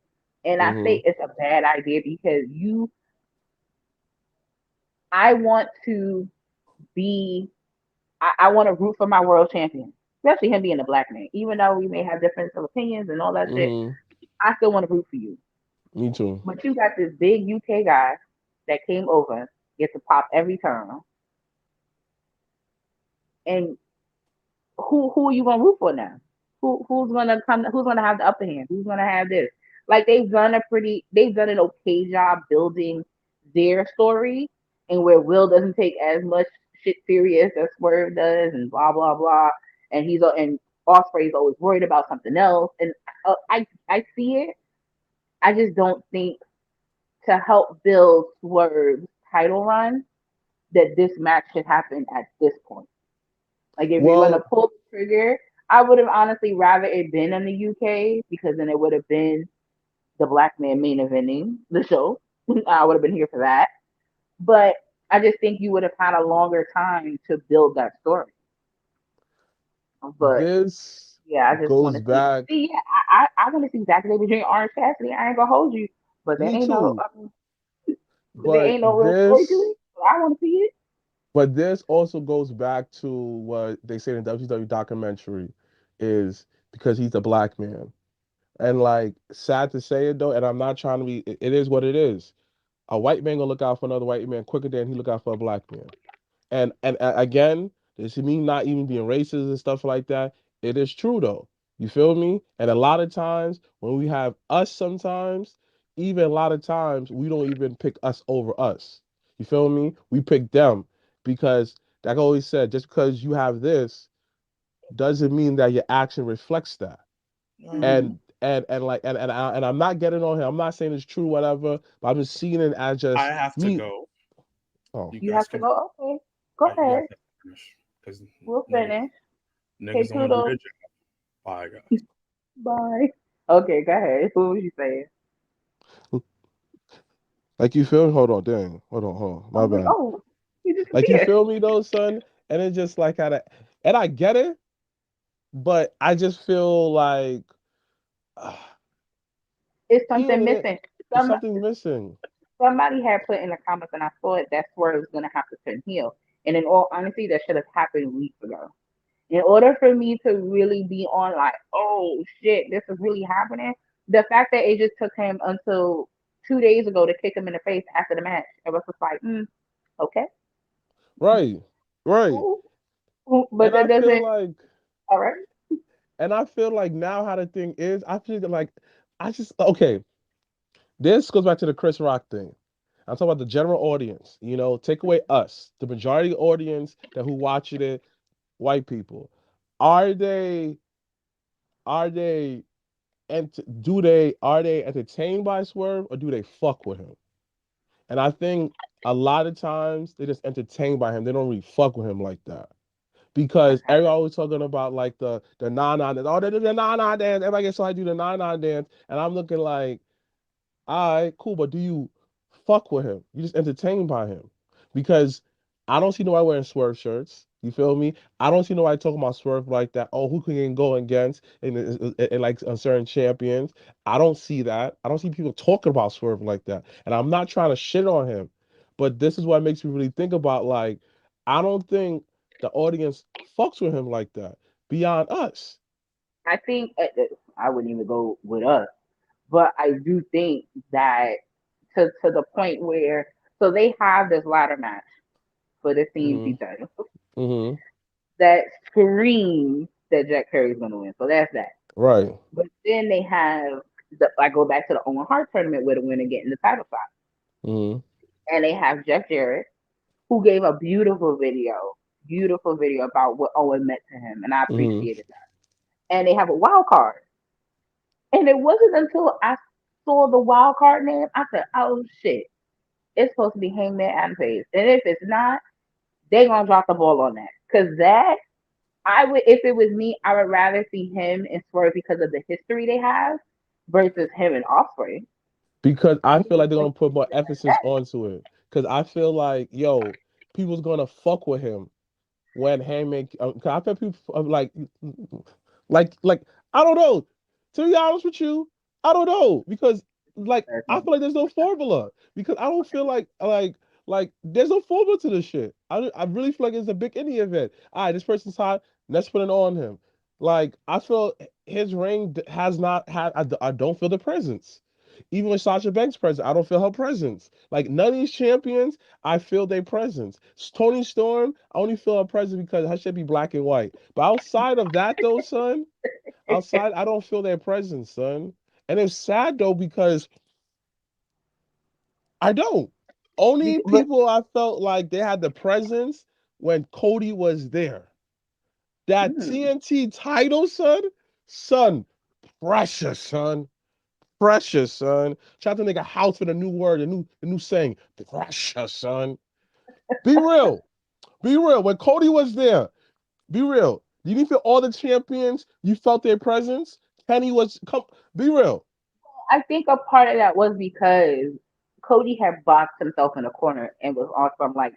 And I say it's a bad idea because I want to be, I want to root for my world champion, especially him being a black man. Even though we may have different opinions and all that shit, I still want to root for you. Me too. But you got this big UK guy that came over, gets to pop every turn, and who are you gonna root for now? Who's gonna come? Who's gonna have the upper hand? Who's gonna have this? Like they've done an okay job building their story, and where Will doesn't take as much shit serious as Swerve does, and blah blah blah, and and Osprey's always worried about something else, and I see it. I just don't think to help build Swerve's title run that this match should happen at this point. Like if you're gonna pull the trigger, I would have honestly rather it been in the UK because then it would have been the black man main eventing the show. I would have been here for that. But I just think you would have had a longer time to build that story. But this yeah, I just want goes to back. see. Yeah, I want to see Zach Davis between Orange Cassidy. I ain't gonna hold you, but there Me ain't too. there ain't no real story to it. So I want to see it. But this also goes back to what they say in the WCW documentary, is because he's a black man. And like, sad to say it though, and I'm not trying to be, it is what it is. A white man gonna look out for another white man quicker than he look out for a black man. And again, this is me not even being racist and stuff like that. It is true though. You feel me? And a lot of times when we have us, sometimes even a lot of times we don't even pick us over us. You feel me? We pick them because, like I always said, just because you have this doesn't mean that your action reflects that. And I'm not getting on him. I'm not saying it's true, whatever. But I'm just seeing it as just I have to me. go. Oh, You have to go. Okay, go ahead. We'll finish. Niggas don't do their job. Bye, guys. Bye. Okay, go ahead. What was you saying? Like, you feel me? Hold on, dang. Hold on. My bad. Oh, you Like, you disappeared. feel me though, son? And it's just like and I get it, but I just feel like It's something missing. it's something missing. Somebody had put in the comments, and I saw it, that Swerve was going to have to turn heel. And in all honesty, that should have happened weeks ago. In order for me to really be on, like, oh shit, this is really happening, the fact that it just took him until 2 days ago to kick him in the face after the match, it was just like, okay. Right. Ooh. But And that I feel doesn't, like, all right. and I feel like now how the thing is, I feel like okay. This goes back to the Chris Rock thing. I'm talking about the general audience. Take away us, the majority audience that who watching it, white people. Are they and are they entertained by Swerve, or do they fuck with him? And I think a lot of times they just entertained by him. They don't really fuck with him like that. Because everybody always talking about like the na-na dance. Oh, they do the na-na dance. Everybody gets so I do the na-na dance. And I'm looking like, all right, cool, but do you fuck with him? You just entertained by him. Because I don't see nobody wearing Swerve shirts. You feel me? I don't see nobody talking about Swerve like that. Oh, who can go against and like certain champions? I don't see that. I don't see people talking about Swerve like that. And I'm not trying to shit on him, but this is what makes me really think about, like, I don't think the audience fucks with him like that beyond us. I think I wouldn't even go with us, but I do think that to the point where so they have this ladder match for the Mm-hmm. CMC title Mm-hmm. that screams that Jack Perry's going to win. So that's that. Right. But then they have I go back to the Owen Hart tournament where the winner getting the title shot, Mm-hmm. and they have Jeff Jarrett who gave a beautiful video about what Owen meant to him, and I Mm-hmm. appreciated that. And they have a wild card, and it wasn't until I saw the wild card name I said, "Oh shit, it's supposed to be Hangman Adam Page." And if it's not, they gonna drop the ball on that. Cause that I would, if it was me, I would rather see him and Swerve because of the history they have versus him and Osprey. Because I feel like they're gonna put more emphasis onto it. Because I feel like, people's gonna fuck with him when Hangman. Cause I feel people like I don't know. To be honest with you, I don't know, because like I feel like there's no formula because I don't feel like there's no formula to this shit. I really feel like it's a big indie event. All right, this person's hot. Let's put it on him. Like I feel his ring has not had. I don't feel the presence. Even with Sasha Banks' presence, I don't feel her presence. Like none of these champions, I feel their presence. Tony Storm, I only feel her presence because her should be black and white. But outside of that, though, son, outside, I don't feel their presence, son. And it's sad though because I don't. Only But people I felt like they had the presence when Cody was there. That TNT title, son, precious, son. Precious, son. Try to make a house with a new word, a new saying. Precious, son. Be real. Be real. When Cody was there, be real. You didn't feel all the champions, you felt their presence. Kenny was come be real. I think a part of that was because Cody had boxed himself in a corner and was on from like,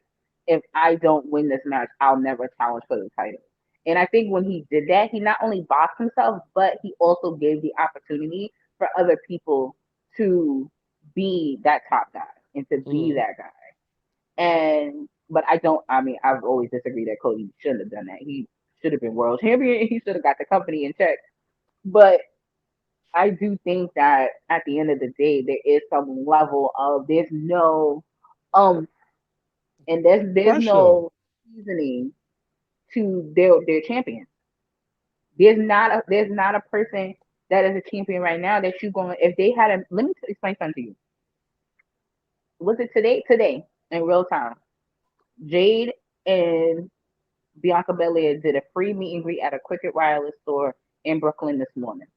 if I don't win this match, I'll never challenge for the title. And I think when he did that, he not only boxed himself, but he also gave the opportunity for other people to be that top guy and to be that guy. And but I don't. I mean, I've always disagreed that Cody shouldn't have done that. He should have been world champion. He should have got the company in check. But I do think that at the end of the day, there is some level of there's no and there's Pressure. no seasoning to their champions. There's not a person that is a champion right now that you going if they had a let me explain something to you. Was it today in real time? Jade and Bianca Belair did a free meet and greet at a Cricket Wireless store in Brooklyn this morning.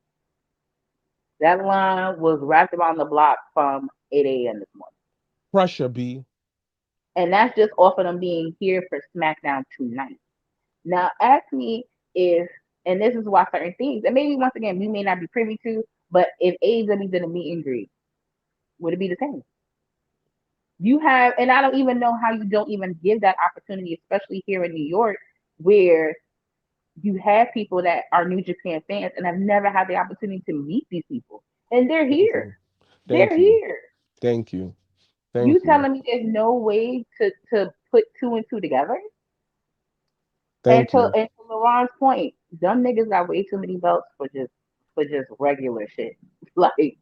That line was wrapped around the block from 8 a.m. this morning. Pressure, B. And that's just off of them being here for SmackDown tonight. Now, ask me if, and this is why certain things, and maybe once again, we may not be privy to, but if AEW did a meet and greet, would it be the same? You have, and I don't even know how you don't even give that opportunity, especially here in New York, where you have people that are New Japan fans and have never had the opportunity to meet these people. And they're Thank here. you. They're Thank you. here. Thank you. You Thank you. telling me there's no way to put two and two together? And Thank to you. and to LeBron's point, dumb niggas got way too many belts for just regular shit. Like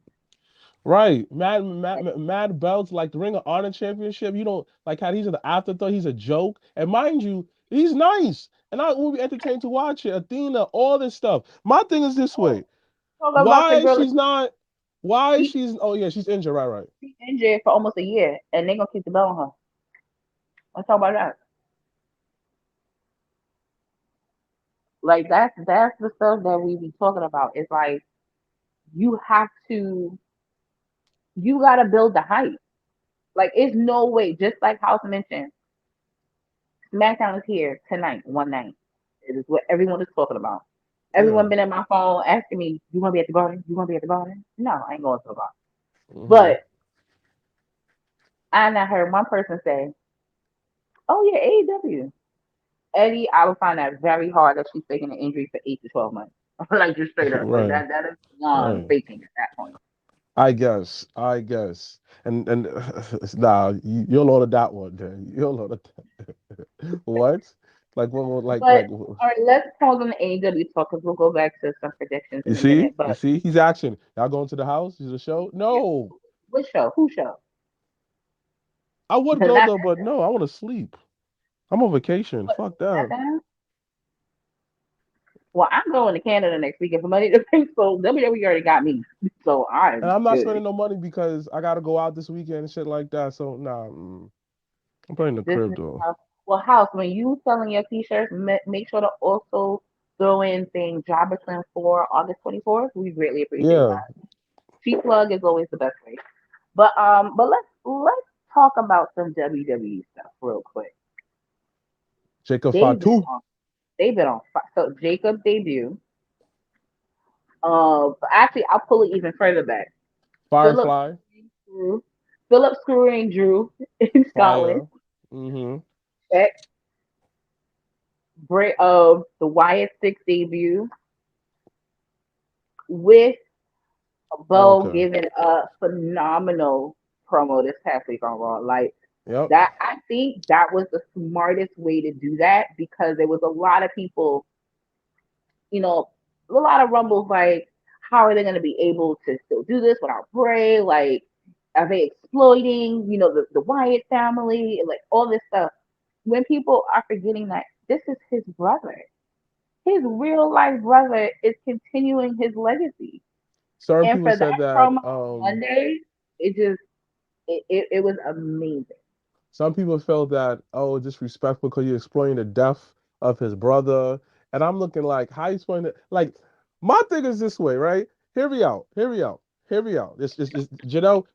Right. Mad belts like the Ring of Honor Championship. You don't like how he's an afterthought, he's a joke. And mind you, he's nice. And I will be entertained to watch it. Athena, all this stuff. My thing is this way. talk about the Why girl. she's not why She, she's oh yeah, she's injured, right. she's injured for almost a year, and they gonna keep the belt on her. Let's talk about that. Like that's the stuff that we be talking about. It's like you have to, you gotta build the hype. Like it's no way. Just like House mentioned, SmackDown is here tonight, one night. It is what everyone is talking about. Yeah. Everyone been at my phone asking me, "You gonna be at the garden? You gonna be at the garden?" No, I ain't going to the garden. Mm-hmm. But I not heard one person say, "Oh yeah, AEW." Eddie, I would find that very hard that she's faking an injury for 8 to 12 months. Like just straight up, like Right. that is beyond Right. faking at that point. I guess. I guess. And nah, you'll order that one then. You'll order that. What? Like what But all right, let's pause on the AEW talk because we'll go back to some predictions you in a minute. see? You But see? He's asking. Y'all going to the house? Is a show? yeah, No. which show? Who show? I would Not go that. though, but no, I want to sleep. I'm on vacation. What, Fuck not that. that. Well, I'm going to Canada next week. If money to pay, so WWE already got me, so And I'm I'm not good. spending no money because I gotta go out this weekend and shit like that. So nah, I'm playing the This crib is though. well, House. When you selling your T-shirts, make sure to also throw in saying JobberSlam for August 24th. We greatly appreciate Yeah. that. Cheap plug is always the best way. But let's talk about some WWE stuff real quick. Jacob They've been Fatu. on. They've been on. So Jacob debut. Actually, I'll pull it even further back. Philip Firefly. Screw, Philip screwing Drew in Scotland. Fire. Mm-hmm. Check. Bray of the Wyatt Six debut with Bo giving a phenomenal promo this past week on Raw. Like that, I think that was the smartest way to do that because there was a lot of people, you know, a lot of rumbles like, how are they going to be able to still do this without Bray? Like, are they exploiting, the Wyatt family? Like, all this stuff. When people are forgetting that this is his brother, his real life brother is continuing his legacy. Certain And people for that said that. promo on Monday, it was amazing. Some people felt that disrespectful because you're exploiting the death of his brother, and I'm looking like how you explain it. Like my thing is this way, right? Hear me out. Hear me out. Hear me out. This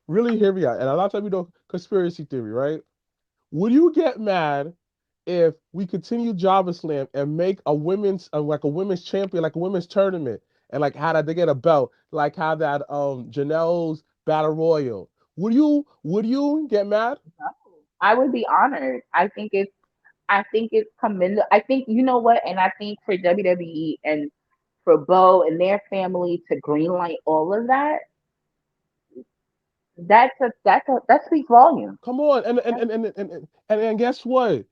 really hear me out. And a lot of times we know conspiracy theory, right? Would you get mad if we continue JobberSlam and make a women's like a women's champion, like a women's tournament, and like how that they get a belt, like how that Janelle's Battle Royal? Would you get mad? I would be honored. I think it's commendable. I think you know what, and I think for WWE and for Bo and their family to greenlight all of that, that speaks volume. Come on, and guess what?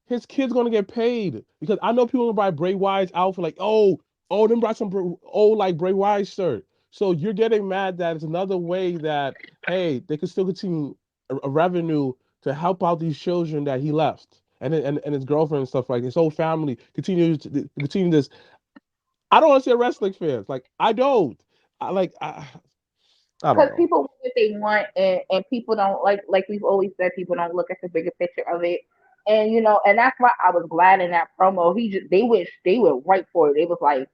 His kid's gonna get paid because I know people gonna buy Bray Wyatt's outfit like, them brought some like Bray Wyatt shirt. So you're getting mad that it's another way that hey they can still continue a revenue to help out these children that he left and his girlfriend and stuff like his whole family continue this. I don't want to say wrestling fans like I don't. I don't Because know. people want what they want, and people don't like we've always said, people don't look at the bigger picture of it. And and that's why I was glad in that promo. They went right for it. It was like,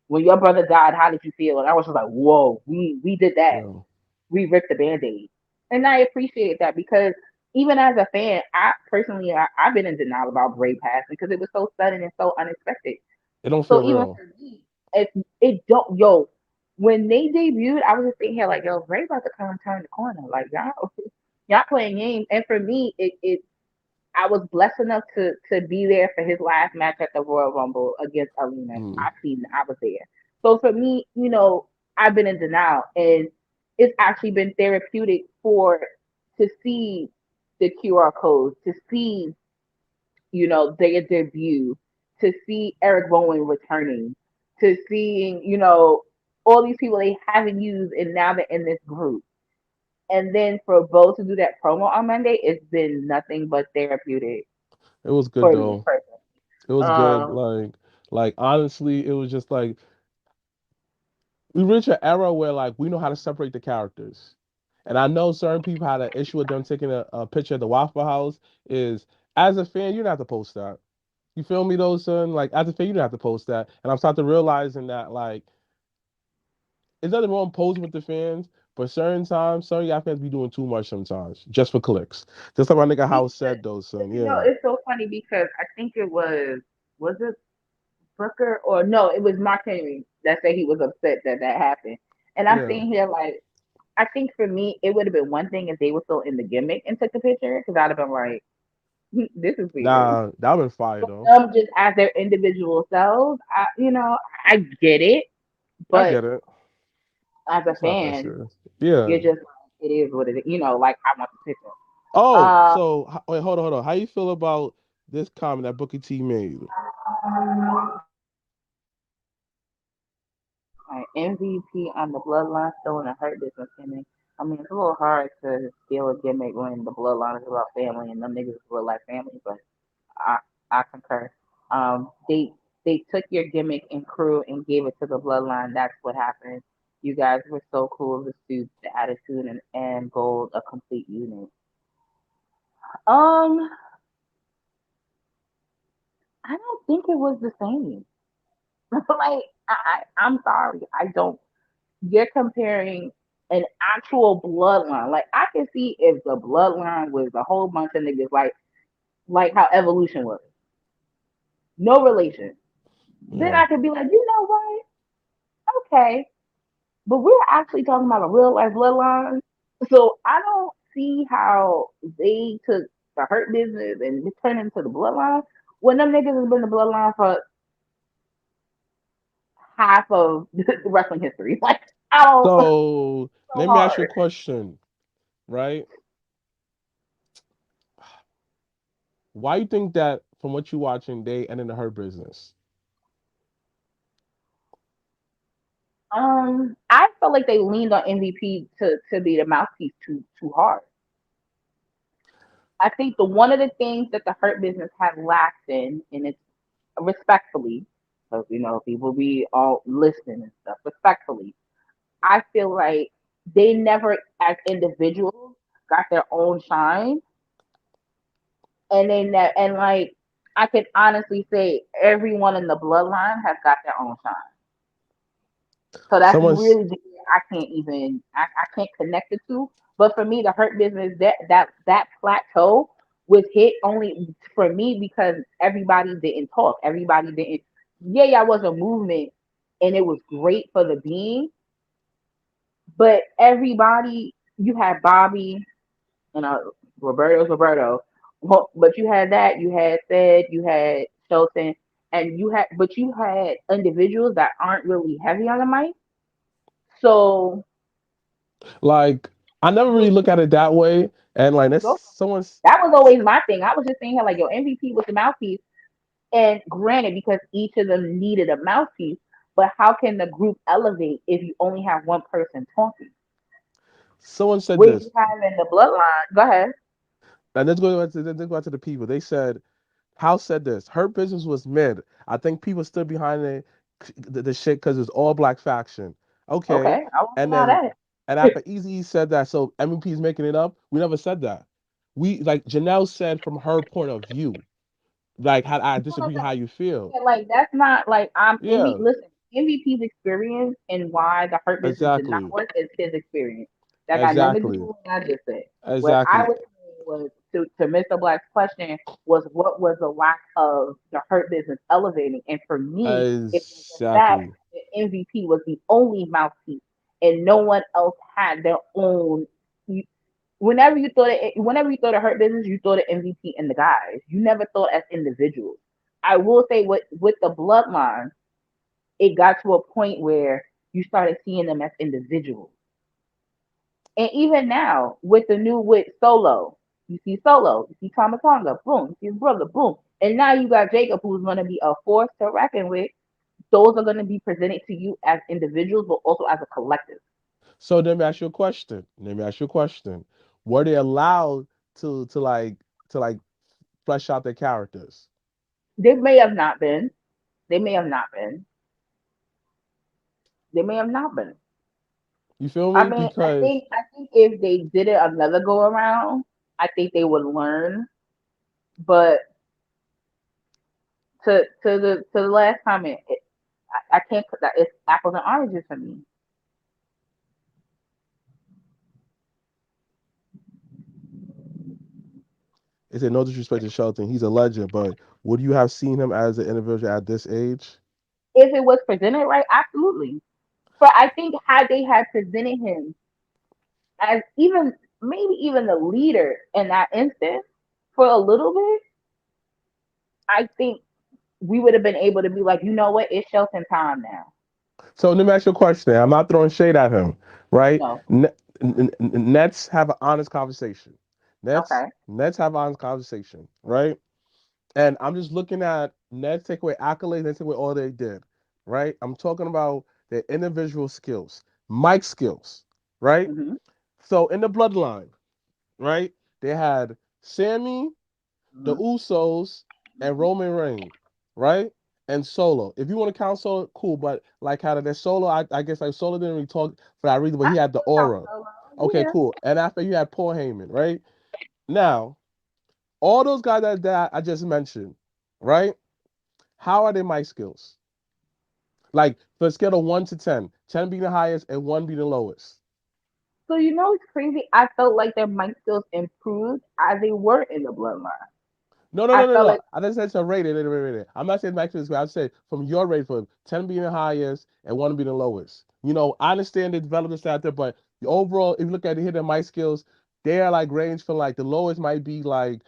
when your brother died, how did you feel? And I was just like, whoa, we did that. Yeah. We ripped the band-aid. And I appreciate that because even as a fan, I've been in denial about Bray passing because it was so sudden and so unexpected. It don't So feel even real. for me, it don't when they debuted, I was just thinking here like, yo, Bray about to come and turn the corner. Like y'all playing games. And for me, it I was blessed enough to be there for his last match at the Royal Rumble against Alina. Mm. I was there. So for me, I've been in denial, and it's actually been therapeutic to see the QR codes, to see their debut, to see Eric Bowen returning, to seeing all these people they haven't used, and now they're in this group. And then for Bo to do that promo on Monday, it's been nothing but therapeutic It was good for me though. personally. It was good. Like honestly, it was just like we reached an era where like we know how to separate the characters. And I know certain people had an issue with them taking a picture at the Waffle House. Is as a fan, you don't have to post that. You feel me though, son? Like as a fan, you don't have to post that. And I'm starting to realizing that like it's nothing wrong posing with the fans, but certain times, some of y'all fans be doing too much sometimes, just for clicks. Just like my nigga House Because, said though, son. Yeah. it's so funny because I think was it Booker or no, it was Mark Henry that said he was upset that happened. And I'm Yeah. sitting here like, I think for me, it would have been one thing if they were still in the gimmick and took the picture because I'd have been like, this is weird. Nah, that would been fire though. Just as their individual selves, I get it, I but get it. as a It's not that fan, serious. Yeah. you're just like, it is what it is. Like I want the picture. Oh, Uh, so wait, hold on. How you feel about this comment that Booker T made? MVP on the Bloodline still in a hurt business ending. I mean, it's a little hard to steal a gimmick when the Bloodline is about family and them niggas is real life family, but I I concur. They took your gimmick and crew and gave it to the Bloodline. That's what happened. You guys were so cool. The suits, the attitude, and gold, a complete unit. Um, I don't think it was the same. Like I'm sorry, I don't. You're comparing an actual bloodline. Like I can see if the bloodline was a whole bunch of niggas, like how evolution was, no relation. Then Yeah. I could be like, you know what? Okay, but we're actually talking about a real life bloodline. So I don't see how they took the hurt business and it turned into the bloodline when them niggas has been the bloodline for half of the wrestling history. Like I don't. So So let me ask you a hard. question, right? Why you think that from what you're watching, they ended the Hurt Business? I feel like they leaned on MVP to be the mouthpiece too hard. I think the one of the things that the Hurt Business has lacked in, and it's respectfully, because people be all listening and stuff. Respectfully, I feel like they never, as individuals, got their own shine, and and like I can honestly say everyone in the bloodline has got their own shine. So that's Someone's really the I can't even I can't connect the two. But for me, the Hurt Business that plateau was hit only for me because everybody didn't talk. Everybody didn't. Yeah, was a movement, and it was great for the being. But everybody, you had Bobby, Roberto's Roberto. But you had that, you had Sid, you had Shelton, and you had individuals that aren't really heavy on the mic. So like I never really look at it that way, and like that's someone's. that was always my thing. I was just saying like your MVP was the mouthpiece, and granted, because each of them needed a mouthpiece, but how can the group elevate if you only have one person talking? Someone said Which this, you have in the bloodline. Go ahead. and let's go back to the people. They said House said this. Her business was mid. I think people stood behind the shit because it's all black faction. Okay, Okay, I won't and deny then that. and after Easy said that, so MVP is making it up. We never said that. We like Janelle said from her point of view. Like, how I No, no, disagree no. how you feel. Yeah, like that's not like I'm Yeah, Listen, MVP's experience and why the Hurt Business did not exactly, work is his experience. That got nothing to do exactly, with what I just said. What I exactly, was saying was to Mr. Black's question was what was the lack of the Hurt Business elevating, and for me, it was the fact exactly. that MVP was the only mouthpiece, and no one else had their own. Whenever you thought of Hurt Business, you thought of MVP and the guys. You never thought as individuals. I will say with the bloodline, it got to a point where you started seeing them as individuals. And even now, with Solo, you see Solo, you see Tomatonga, boom, you see his brother, boom. And now you got Jacob, who's going to be a force to reckon with. Those are going to be presented to you as individuals, but also as a collective. So let me ask you a question. Let me ask you a question. Were they allowed to flesh out their characters? They may have not been. They may have not been. They may have not been. You feel I me? mean, Because I think if they did it another go around, I think they would learn. But to the last comment, I can't put that. It's apples and oranges for me. it said no disrespect to Shelton, he's a legend, but would you have seen him as an individual at this age? If it was presented right, absolutely. But I think had they had presented him as even maybe even the leader in that instance for a little bit, I think we would have been able to be like, you know what, it's Shelton time now. So let me ask you a question. I'm not throwing shade at him, right? No, Nets have an honest conversation. Nets okay. Nets have an honest conversation, right? And I'm just looking at Nets take away accolades, Nets take away all they did, right? I'm talking about their individual skills, mic skills, right? Mhm. So in the bloodline, right, they had Sammy, the Mhm. Usos, and Mhm. Roman Reigns, right? And Solo. If you want to count Solo, cool. But like how their Solo, I guess like Solo didn't really talk for that reason, but I he had the still count aura. Solo. Okay, Yeah. cool. And after you had Paul Heyman, right? Now, all those guys that I just mentioned, right? How are their mic skills? Like for a scale of 1 to 10, 10 being the highest and one being the lowest. So it's crazy. I felt like their mic skills improved as they were in the bloodline. No, no, I no, no, felt no. like I didn't say it's a rated. I'm not saying max this way. I said from your rate for 10 being the highest and one being the lowest. I understand the developments out there, but the overall, if you look at the hidden mic skills, they are like range from like the lowest might be like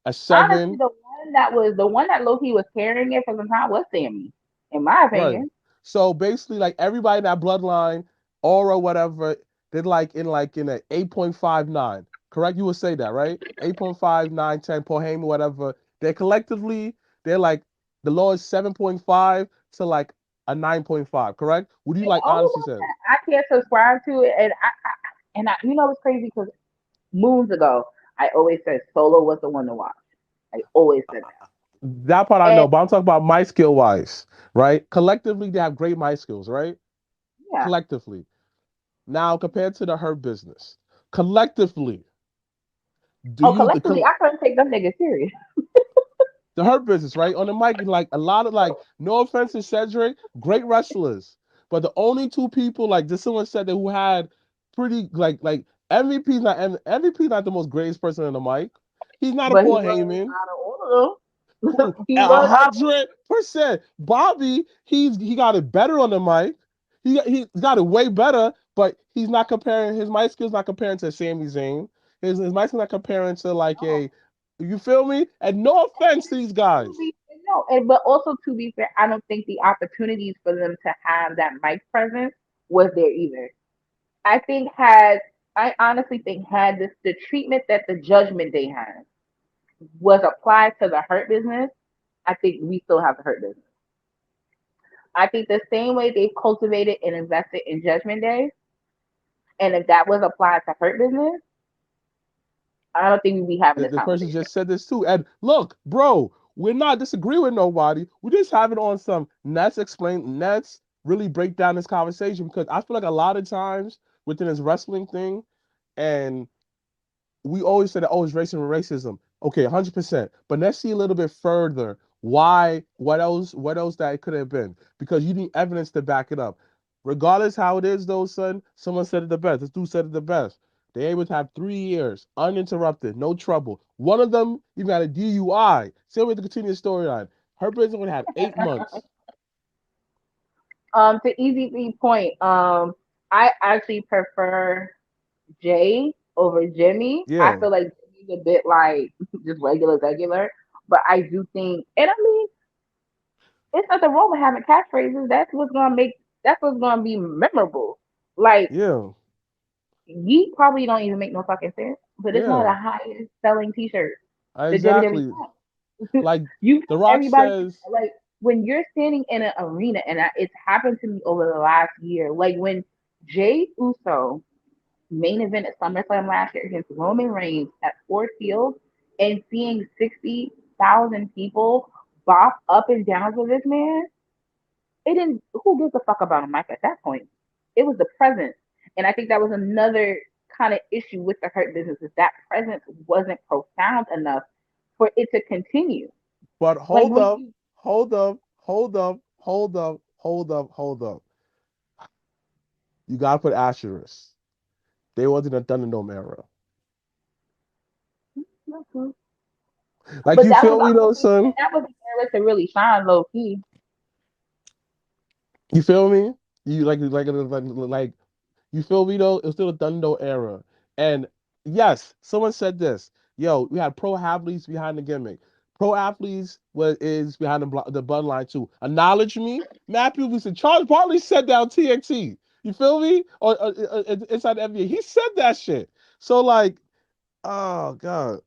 a honestly, 7. the one that Loki was carrying it for some time was Sammy, in my Right. opinion. So basically, like everybody in that bloodline, Aura, whatever, they're like in an 8.59. Correct? You would say that, right? 8.59, 10, Paul Heyman, whatever. They're collectively, they're like the lowest 7.5 to like a 9.5, correct? Would you And like all honestly of say? that, I can't subscribe to it, and you know it's crazy because moons ago I always said Solo was the one to watch. I always said that. That part I And know, but I'm talking about my skill wise, right? Collectively, they have great mic skills, right? yeah. Collectively. Now, compared to the Hurt Business, collectively, do Oh, you collectively, I couldn't take them niggas serious. the Hurt Business, right? On the mic, like a lot of like, no offense to Cedric, great wrestlers, but the only two people like this someone said that who had pretty like MVP not the most greatest person on the mic. He's not a But he Paul was Heyman. out of all of them. He A was out. 100%. Bobby, he got it better on the mic. He got it way better, but he's not comparing his mic skills. Not comparing to Sami Zayn. His mic skills not comparing to like No. a. You feel me? And no offense to these guys. No, but also to be fair, I don't think the opportunities for them to have that mic presence was there either. I honestly think had this the treatment that the Judgment Day had was applied to the Hurt Business, I think we still have the Hurt Business. I think the same way they've cultivated and invested in Judgment Day, and if that was applied to Hurt Business, I don't think we'd be having this The person conversation. just said this too. And look, bro, we're not disagreeing with nobody. We just have it on some Nets really break down this conversation because I feel like a lot of times within this wrestling thing, and we always say that, oh, it's racism. Okay, 100%. But let's see a little bit further. Why? What else that it could have been? Because you need evidence to back it up. Regardless how it is, though, son, someone said it the best. This dude said it the best. They able to have 3 years uninterrupted, no trouble. One of them even had a DUI. Same way to continue the storyline. Her business would have 8 months. To easy point, I actually prefer Jay over Jimmy. I Yeah, feel like Jimmy's a bit like just regular, but I do think, and I mean, it's nothing wrong with having catchphrases. That's what's gonna be memorable. Like yeah, Yeet probably don't even make no fucking sense, but it's one of yeah. the highest selling T-shirts. The WWE. Exactly. Like You The Rock everybody says, like when you're standing in an arena, and it's happened to me over the last year. Like when Jay Uso main event at SummerSlam last year against Roman Reigns at Ford Field, and seeing 60,000 people bop up and down for this man, it didn't. Who gives a fuck about a mic at that point? It was the presence, and I think that was another kind of issue with the Hurt Business is that presence wasn't profound enough for it to continue. but Like hold when up, you hold up, hold up, hold up, hold up, hold up. You gotta put asterisks. They wasn't a Thunderdome era. Like but you that was feel me though, honestly, son? that was the era to really shine low key. You feel me? You like you feel me though? It was still a Thunderdome era. And yes, someone said this. Yo, we had pro athletes behind the gimmick. Pro athletes is behind the bloodline too. Acknowledge me. Matt people said Charles Barkley said that on TXT. You feel me? Or inside the NBA. He said that shit. So like, oh god.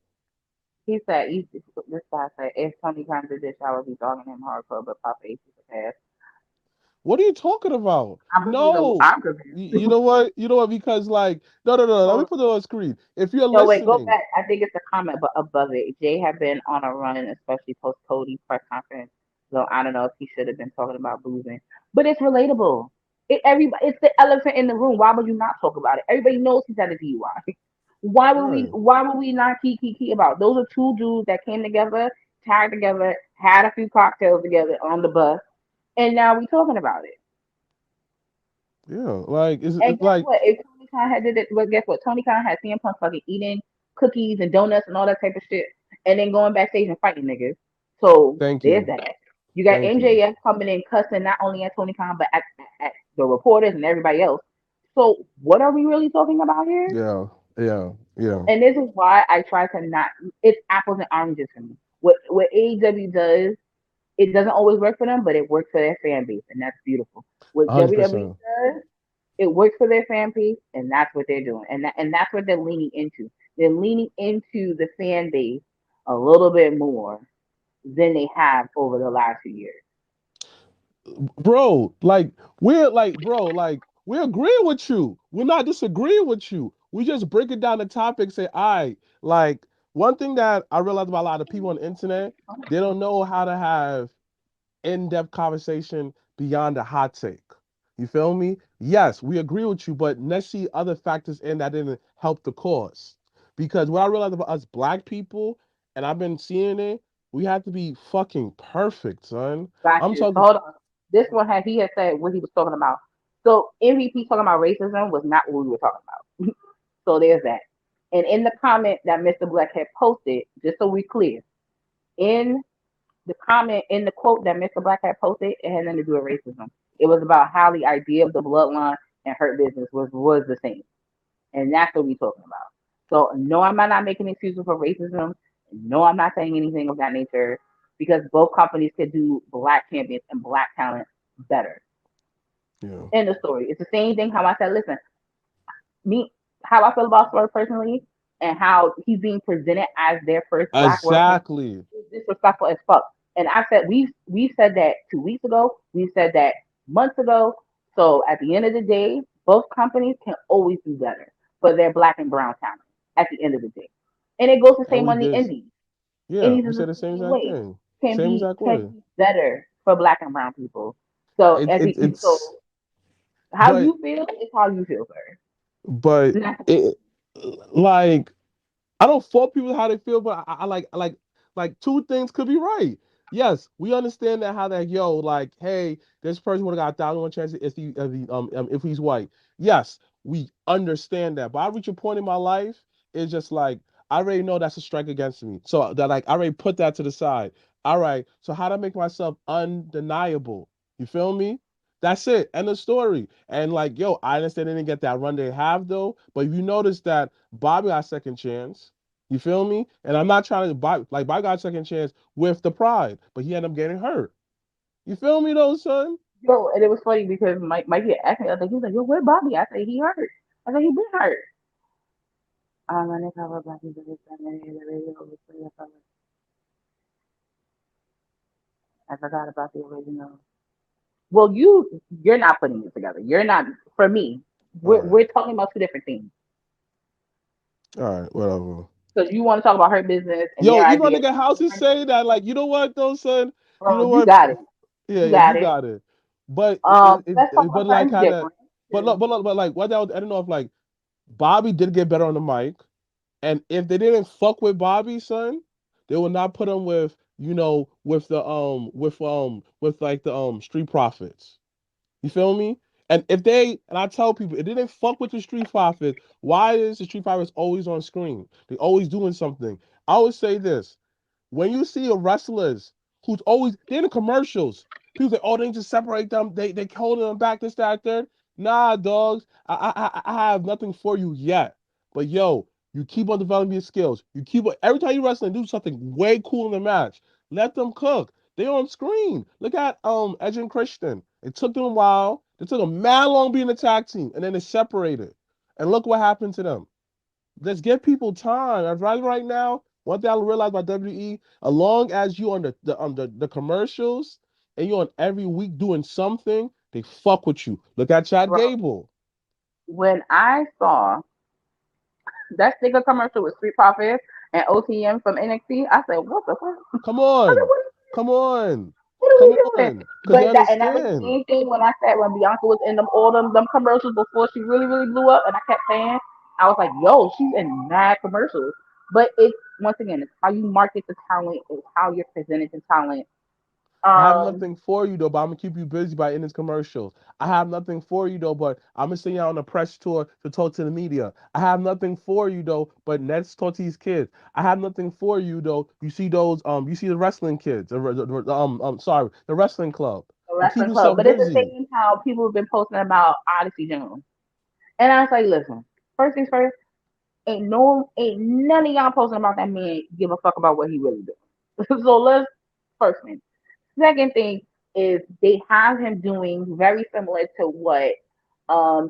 He said, "This guy said if Tony Khan did this, I would be dogging him hardcore, but Papa Ace is a pass." What are you talking about? I'm confused. No. I'm You confused. know what? You know what? Because like, no. Let me Oh, put it on screen. If you're no, wait, go listening, back. I think it's a comment, but above it, Jay had been on a run, especially post Cody's press conference. So I don't know if he should have been talking about losing, but it's relatable. It's the elephant in the room. Why would you not talk about it? Everybody knows he's had a DUI. Why would we? right? Why would we not key about? Those are two dudes that came together, tagged together, had a few cocktails together on the bus, and now we talking about it. Yeah. Like And it's guess like what? If Tony Khan had did it, well, guess what? Tony Khan had CM Punk fucking eating cookies and donuts and all that type of shit, and then going backstage and fighting niggas. So thank there's you, that. You got thank you. MJF coming in cussing not only at Tony Khan but at the reporters and everybody else. So what are we really talking about here? Yeah, yeah, yeah. And this is why I try to not. It's apples and oranges for me. What AEW does, it doesn't always work for them, but it works for their fan base, and that's beautiful. What WWE 100%. does, It works for their fan base, and that's what they're doing, and that's what they're leaning into. They're leaning into the fan base a little bit more than they have over the last few years. Bro, we're agreeing with you. We're not disagreeing with you. We just break it down the topic, say, all right, like one thing that I realize about a lot of people on the internet, they don't know how to have in-depth conversation beyond a hot take. You feel me? Yes, we agree with you, but let's see other factors in that didn't help the cause. Because what I realized about us black people, and I've been seeing it, we have to be fucking perfect, son. Got I'm you. So talking. hold on. This one he had said what he was talking about. So MVP talking about racism was not what we were talking about. So there's that. And in the comment that Mr. Black had posted, just so we clear, in the comment in the quote that Mr. Black had posted, it had nothing to do with racism. It was about how the idea of the bloodline and hurt business was the same. And that's what we're talking about. So no, I'm not making excuses for racism. No, I'm not saying anything of that nature because both companies could do black champions and black talent better. Yeah. End of story. It's the same thing how I said, listen, me how I feel about Swerve personally and how he's being presented as their first black world champion Exactly. is disrespectful as fuck. And I said we said that 2 weeks ago, we said that months ago. So at the end of the day, both companies can always do better for their black and brown talent at the end of the day. And it goes the And same we on the did. indies. Yeah, Indies we is the said the same same exact way. thing. Can Same be exact can way. be better for black and brown people. So It, every it so it's how but you feel is how you feel, sir. but Not it like I don't fault people how they feel, but I like two things could be right. Yes, we understand that how that like, hey, this person would have got 1,000 chance if he's white. Yes, we understand that. But I reach a point in my life, it's just like I already know that's a strike against me. So that like I already put that to the side. All right. So how to make myself undeniable? You feel me? That's it. End of story. And like, I understand they didn't get that run they have though. But if you notice that Bobby got second chance, you feel me? And I'm not trying to Bobby got second chance with the pride, but he ended up getting hurt. You feel me though, son? yo, and it was funny because Mikey asked me, I think he was like, yo, where Bobby? I said he hurt. I said he been hurt. My nigga cover black people this time and the radio was pretty up. I forgot about the original. Well, you're not putting it together. You're not for me. All We're right. talking about two different things. All right, whatever. Because you want to talk about her business and Yo, their even my idea. nigga House is saying that, like, you know what though, son? You know Bro, you what? got it. Yeah, You yeah, got you it. got it. But Let's talk about but like something kind of, different. but like what that I don't know if like Bobby did get better on the mic, and if they didn't fuck with Bobby, son, they would not put him with with like the Street Profits. You feel me? And I tell people, if they didn't fuck with the Street Profits, why is the Street Profits always on screen? They always doing something. I always say this: when you see a wrestlers who's always they're in the commercials, people say, "Oh, they need to separate them. They holding them back. This, that, third." Nah, dogs. I have nothing for you yet. But you keep on developing your skills. You keep on, every time you wrestle and do something way cool in the match. Let them cook. They on screen. Look at Edge and Christian. It took them a while. It took them mad long being a tag team, and then they separated. And look what happened to them. Let's give people time. As right now, one thing I realize about WWE, as long as you on the commercials and you on every week doing something, they fuck with you. Look at Chad Bro, Gable. when I saw that sticker commercial with Street Profits and OTM from NXT, I said, what the fuck? Come I said, on. Come on. what are Come we doing? on. Because they And that was the understand. same thing when I said when Bianca was in all them commercials before she really, really blew up and I kept saying, I was like, yo, she's in mad commercials. But it's once again, it's how you market the talent, it's how you're presented the talent. I have Um, nothing for you though, but I'm gonna keep you busy by ending commercials. I have nothing for you though, but I'm gonna send you out on a press tour to talk to the media. I have nothing for you though, but let's talk to these kids. I have nothing for you though. You see the wrestling kids, sorry, the wrestling club. a You keep wrestling club. yourself But it's the busy. same how people have been posting about Odyssey Jones. And I was like, listen, first things first, ain't none of y'all posting about that man give a fuck about what he really doing. So let's first thing. Second thing is they have him doing very similar to what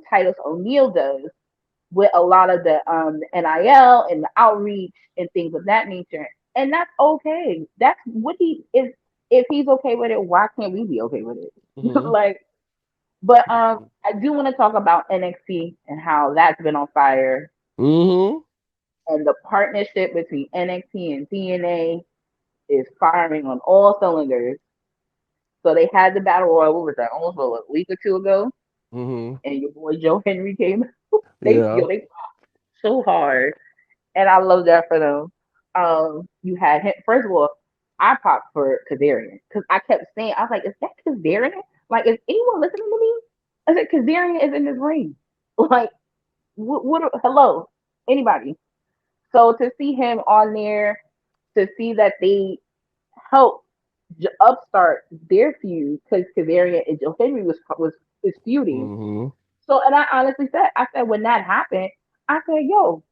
titles O'Neal does with a lot of the NIL and the outreach and things of that nature. And that's okay. That's what he is. If he's okay with it, why can't we be okay with it? Like, but I do want to talk about NXT and how that's been on fire. And the partnership between NXT and TNA is firing on all cylinders. So they had the battle royal. What was that? Almost a week or two ago. And your boy Joe Henry came. They popped so hard, and I love that for them. You had him. First of all, I popped for Kazarian because I kept saying, I was like, "Is that Kazarian? Like, is anyone listening to me?" I said, "Kazarian is in this ring. Like, hello, anybody?" So to see him on there, to see that they helped upstart their feud because Kazarian and Joe Henry was feuding. So, and I honestly said, when that happened, I said, "Yo,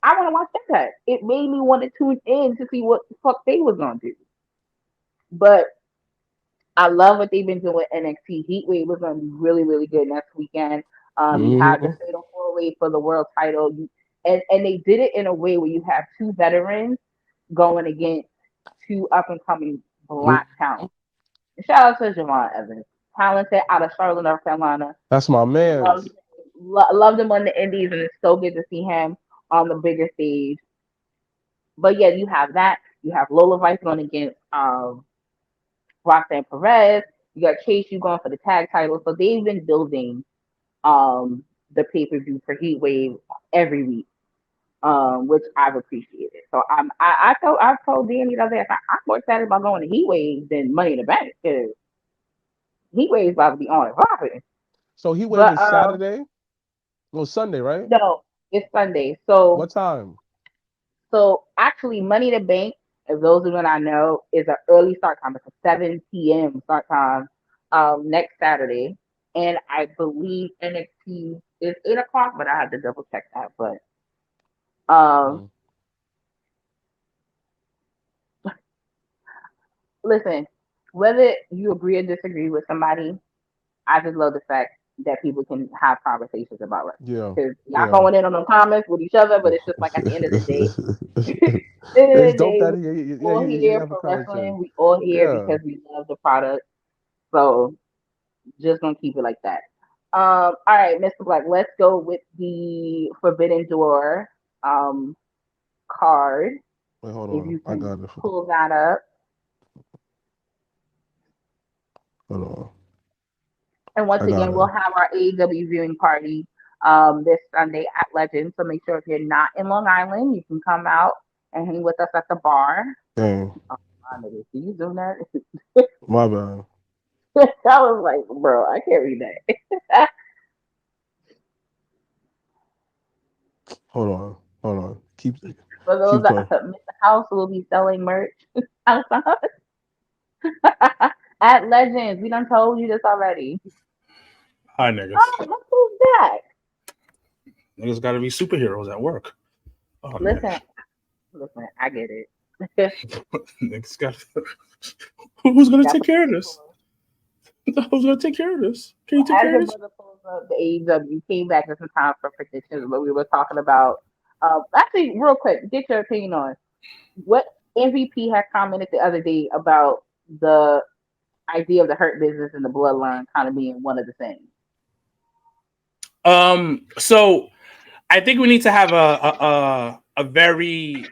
I want to watch that." It made me want to tune in to see what the fuck they was gonna do. But I love what they've been doing with NXT. Heatwave was gonna be really, really good next weekend. You have the Fatal 4-Way for the world title, and they did it in a way where you have two veterans going against two up and coming black talent. And shout out to Javon Evans, talented out of Charlotte, North Carolina. That's my man. Loved him on the Indies, and it's so good to see him on the bigger stage. But yeah, you have that. You have Lola Vice going against Roxanne Perez. You got Chase U going for the tag title. So they've been building the pay-per-view for Heatwave every week, which I've appreciated. So I told Danny the other day, I'm more excited about going to Heatwave than Money in the Bank because Heatwave's about to be on and popping. So Heatwave is Saturday? Well, Sunday, right? No, it's Sunday. So what time? So actually, Money in the Bank, if those of you I know, is an early start time. It's a 7 p.m. start time next Saturday. And I believe NXT is 8 o'clock, but I have to double check that. But listen, whether you agree or disagree with somebody, I just love the fact that people can have conversations about it. Yeah. Because y'all going in on them comments with each other, but it's just like at the end of the day, it's dope that we all here for wrestling. We all here because we love the product. So just gonna keep it like that. All right, Mr. Black, let's go with the Forbidden Door card. Wait, hold on. If you I can got it. pull that up. Hold on. And once again, we'll have our AEW viewing party this Sunday at Legends. So make sure if you're not in Long Island, you can come out and hang with us at the bar. Dang. Can you do that? My bad. I was like, bro, I can't read that. Hold on. For those that Mr. House will be selling merch outside at Legends. We done told you this already. Hi, niggas. Oh, look who's back. Niggas got to be superheroes at work. Oh, listen, I get it. Niggas got. Who's gonna take care of this? Who's gonna take care of this? Can you take care of this? The AEW came back at some time for predictions, but we were talking about. Actually, real quick, get your opinion on what MVP had commented the other day about the idea of the Hurt Business and the Bloodline kind of being one of the same. So I think we need to have a very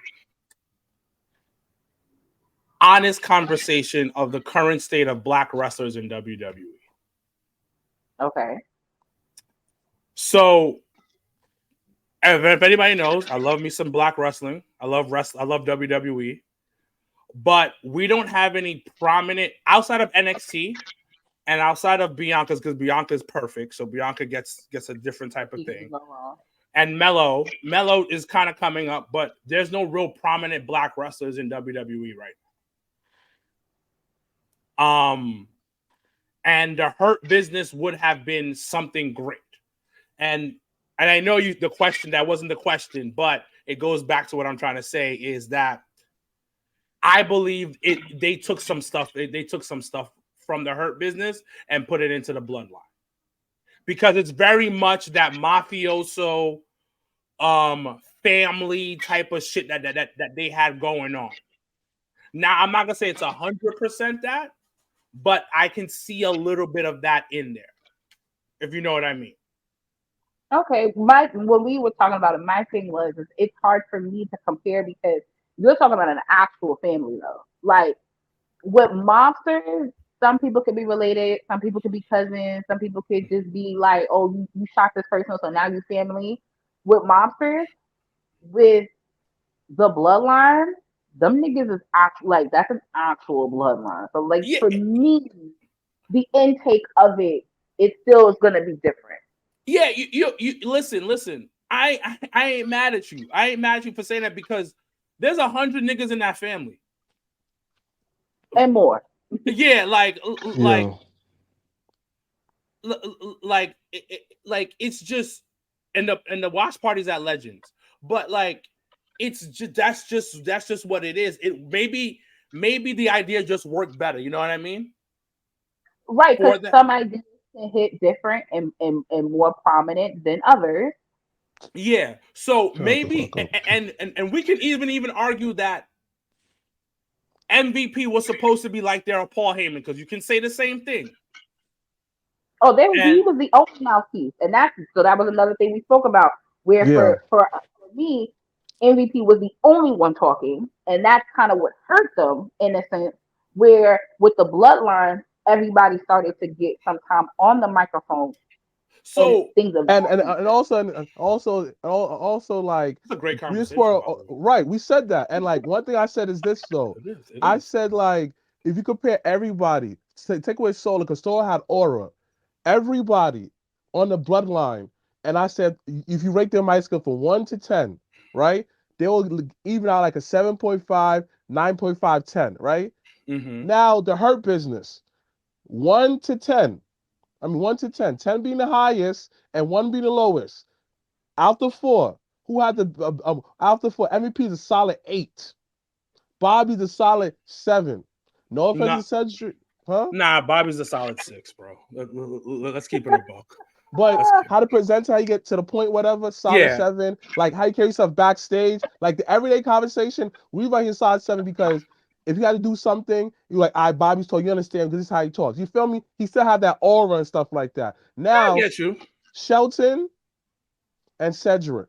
honest conversation of the current state of black wrestlers in WWE. Okay. So if anybody knows, I love me some black wrestling. I love WWE. But we don't have any prominent outside of NXT and outside of Bianca's, because Bianca's perfect. So Bianca gets a different type of thing. And Mello is kind of coming up, but there's no real prominent black wrestlers in WWE right now. And the Hurt Business would have been something great. And I know the question, that wasn't the question, but it goes back to what I'm trying to say is that I believe they took some stuff. They took some stuff from the Hurt Business and put it into the Bloodline. because it's very much that mafioso family type of shit that they had going on. Now, I'm not gonna say it's 100% that, but I can see a little bit of that in there, if you know what I mean. Okay, what we were talking about, and my thing was, is it's hard for me to compare because you're talking about an actual family though. Like with mobsters, some people could be related, some people could be cousins, some people could just be like, oh, you shot this person, so now you family. With mobsters, with the bloodline, them niggas is actual, like that's an actual bloodline. So like Yeah, for me, the intake of it still is gonna be different. yeah. You listen. I ain't mad at you. I ain't mad at you for saying that because there's 100 niggas in that family And more. Yeah, like Yeah. like it's just and the watch parties at Legends, but like it's just that's just what it is. It maybe the idea just worked better. You know what I mean? Right, because some ideas can hit different and more prominent than others. Yeah. So maybe and we can even argue that MVP was supposed to be like their Paul Heyman because you can say the same thing. Oh, he was the open mouthpiece, and that was another thing we spoke about. Where for me, MVP was the only one talking, and that's kind of what hurt them in a sense. Where with the bloodline, everybody started to get some time on the microphone. So things of and also like it's a great conversation. Right, we said that, and like one thing I said is this though. I said like if you compare everybody, take away Solar because Solar had aura. Everybody on the bloodline, and I said if you rate their mic skill from 1 to 10, right? They will even out like a 7.5, 9.5, 10, right? Mm-hmm. Now the Hurt Business, 1 to 10. I mean 1 to 10, 10 being the highest and 1 being the lowest. Out the 4, who had the out the 4? MVP is a solid 8. Bobby's a solid 7. No offense to Cedric, huh? Nah, Bobby's a solid 6, bro. Let's keep it a buck. But how to present, how you get to the point, whatever, solid 7. Like how you carry yourself backstage, like the everyday conversation. We right here solid 7 because if you got to do something, you're like, all right, Bobby's told you understand because this is how he talks. You feel me? He still have that aura and stuff like that. Now, I get you. Shelton and Cedric,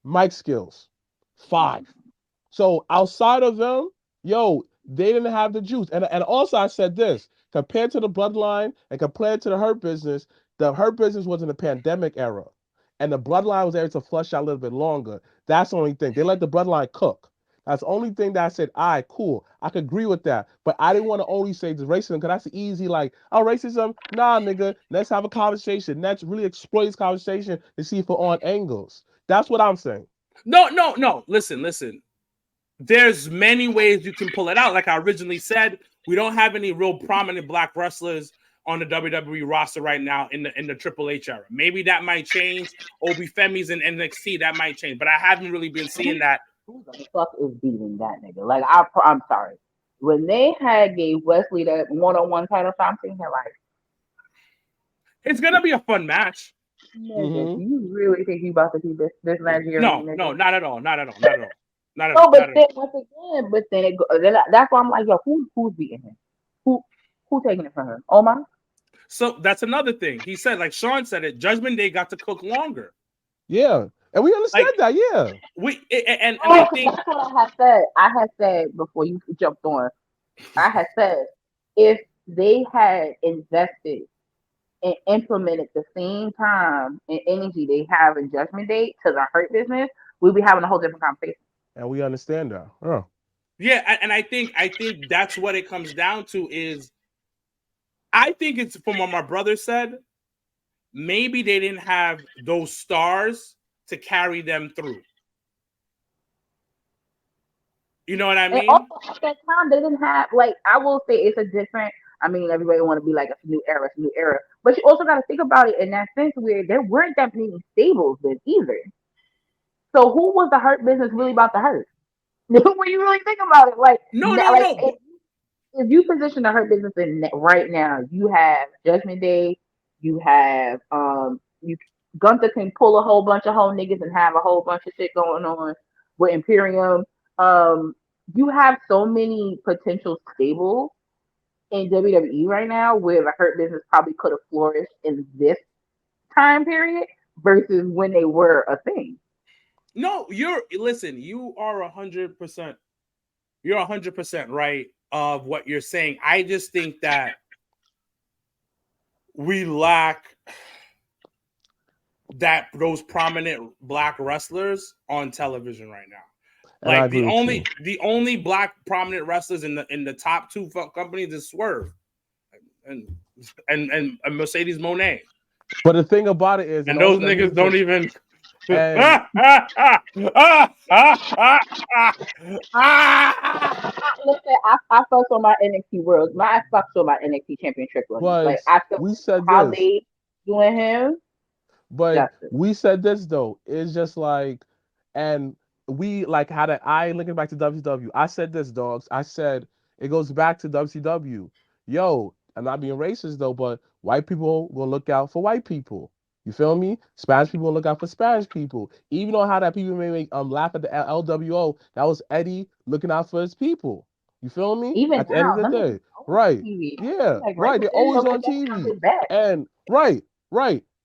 mic skills, 5. So outside of them, they didn't have the juice. And also I said this, compared to the bloodline and compared to the Hurt Business was in the pandemic era. And the bloodline was able to flush out a little bit longer. That's the only thing. They let the bloodline cook. That's the only thing that I said, all right, cool. I could agree with that. But I didn't want to only say the racism because that's easy, like, oh, racism? Nah, nigga. Let's have a conversation. Let's really exploit this conversation to see if we're on angles. That's what I'm saying. No. Listen. There's many ways you can pull it out. Like I originally said, we don't have any real prominent black wrestlers on the WWE roster right now in the Triple H era. Maybe that might change. Obi Femi's in NXT, that might change. But I haven't really been seeing that. Who the fuck is beating that nigga? Like I'm sorry. When they gave Wesley that one-on-one title shot, I'm thinking like, it's gonna be a fun match. Nigga, do you really think you about to see this Nigerian? No, not at all. But then once again, that's why I'm like, yo, who's beating him? Who taking it from him? Omar? So that's another thing. He said, like Sean said it, Judgment Day got to cook longer. Yeah. And we understand that, yeah. I think that's what I had said. I had said before you jumped on. I had said if they had invested and implemented the same time and energy they have in Judgment Day to the Hurt Business, we'd be having a whole different conversation. And we understand that. Oh. Yeah, and I think that's what it comes down to is I think it's from what my brother said, maybe they didn't have those stars to carry them through. You know what I mean? And also at that time, they didn't have, like, I will say it's a different, I mean, everybody want to be like, it's a new era. But you also got to think about it in that sense where there weren't that many stables then either. So who was the Hurt Business really about to hurt? When you really think about it, like, no. If you position the Hurt Business in right now, you have Judgment Day, You have you Gunther can pull a whole bunch of whole niggas and have a whole bunch of shit going on with Imperium. Um, you have so many potential stables in WWE right now where the Hurt Business probably could have flourished in this time period versus when they were a thing. No, listen, you are 100%. You're 100% right of what you're saying. I just think that we lack those prominent black wrestlers on television right now. Like the only black prominent wrestlers in the top two companies is Swerve and Mercedes Moné. But the thing about it is, and those niggas don't even. Listen, I fucked on my NXT World. I fucked on my NXT Championship run. Like I we said how this. they doing him. But we said this though. It's just like, and we like had an eye looking back to WCW. I said this, dogs. I said it goes back to WCW. Yo, I'm not being racist though, but white people will look out for white people. You feel me? Spanish people will look out for Spanish people. Even though how that people may make laugh at the LWO, that was Eddie looking out for his people. You feel me? Even at the end of the day, right? Yeah, like, right. They're always on TV, and right,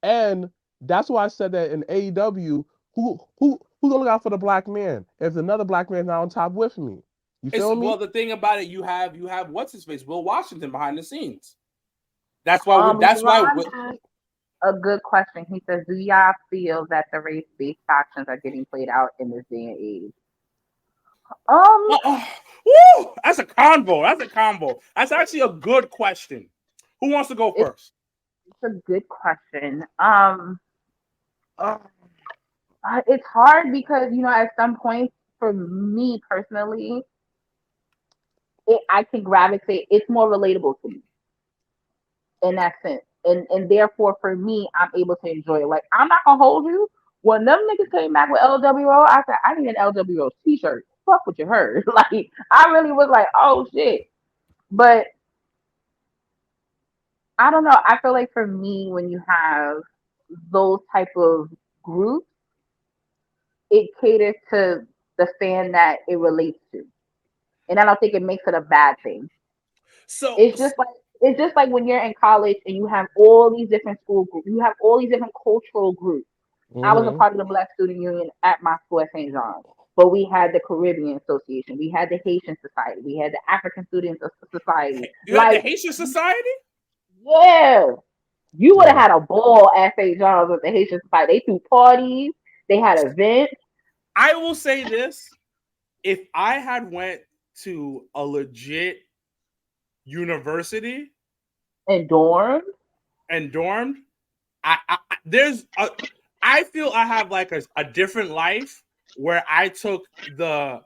and that's why I said that in AEW, who's gonna look out for the black man if another black man's not on top with me? You feel me? Well, the thing about it, you have what's his face, Will Washington behind the scenes. That's why. A good question. He says, "Do y'all feel that the race-based factions are getting played out in this day and age?" That's a combo. That's actually a good question. Who wants to go first? It's a good question. It's hard because at some point, for me personally, I can gravitate. It's more relatable to me in that sense. And therefore, for me, I'm able to enjoy it. Like, I'm not gonna hold you. When them niggas came back with LWO, I said, I need an LWO t-shirt. Fuck what you heard. Like, I really was like, oh shit. But I don't know. I feel like for me, when you have those type of groups, it caters to the fan that it relates to. And I don't think it makes it a bad thing. So it's just like when you're in college and you have all these different school groups, you have all these different cultural groups. Mm-hmm. I was a part of the Black Student Union at my school at St. John's, but we had the Caribbean Association, we had the Haitian Society, we had the African Students Society. You had the Haitian Society? Yeah. You would have had a ball at St. John's with the Haitian Society. They threw parties, they had events. I will say this. If I had went to a legit university and dormed, I feel I have like a different life where I took the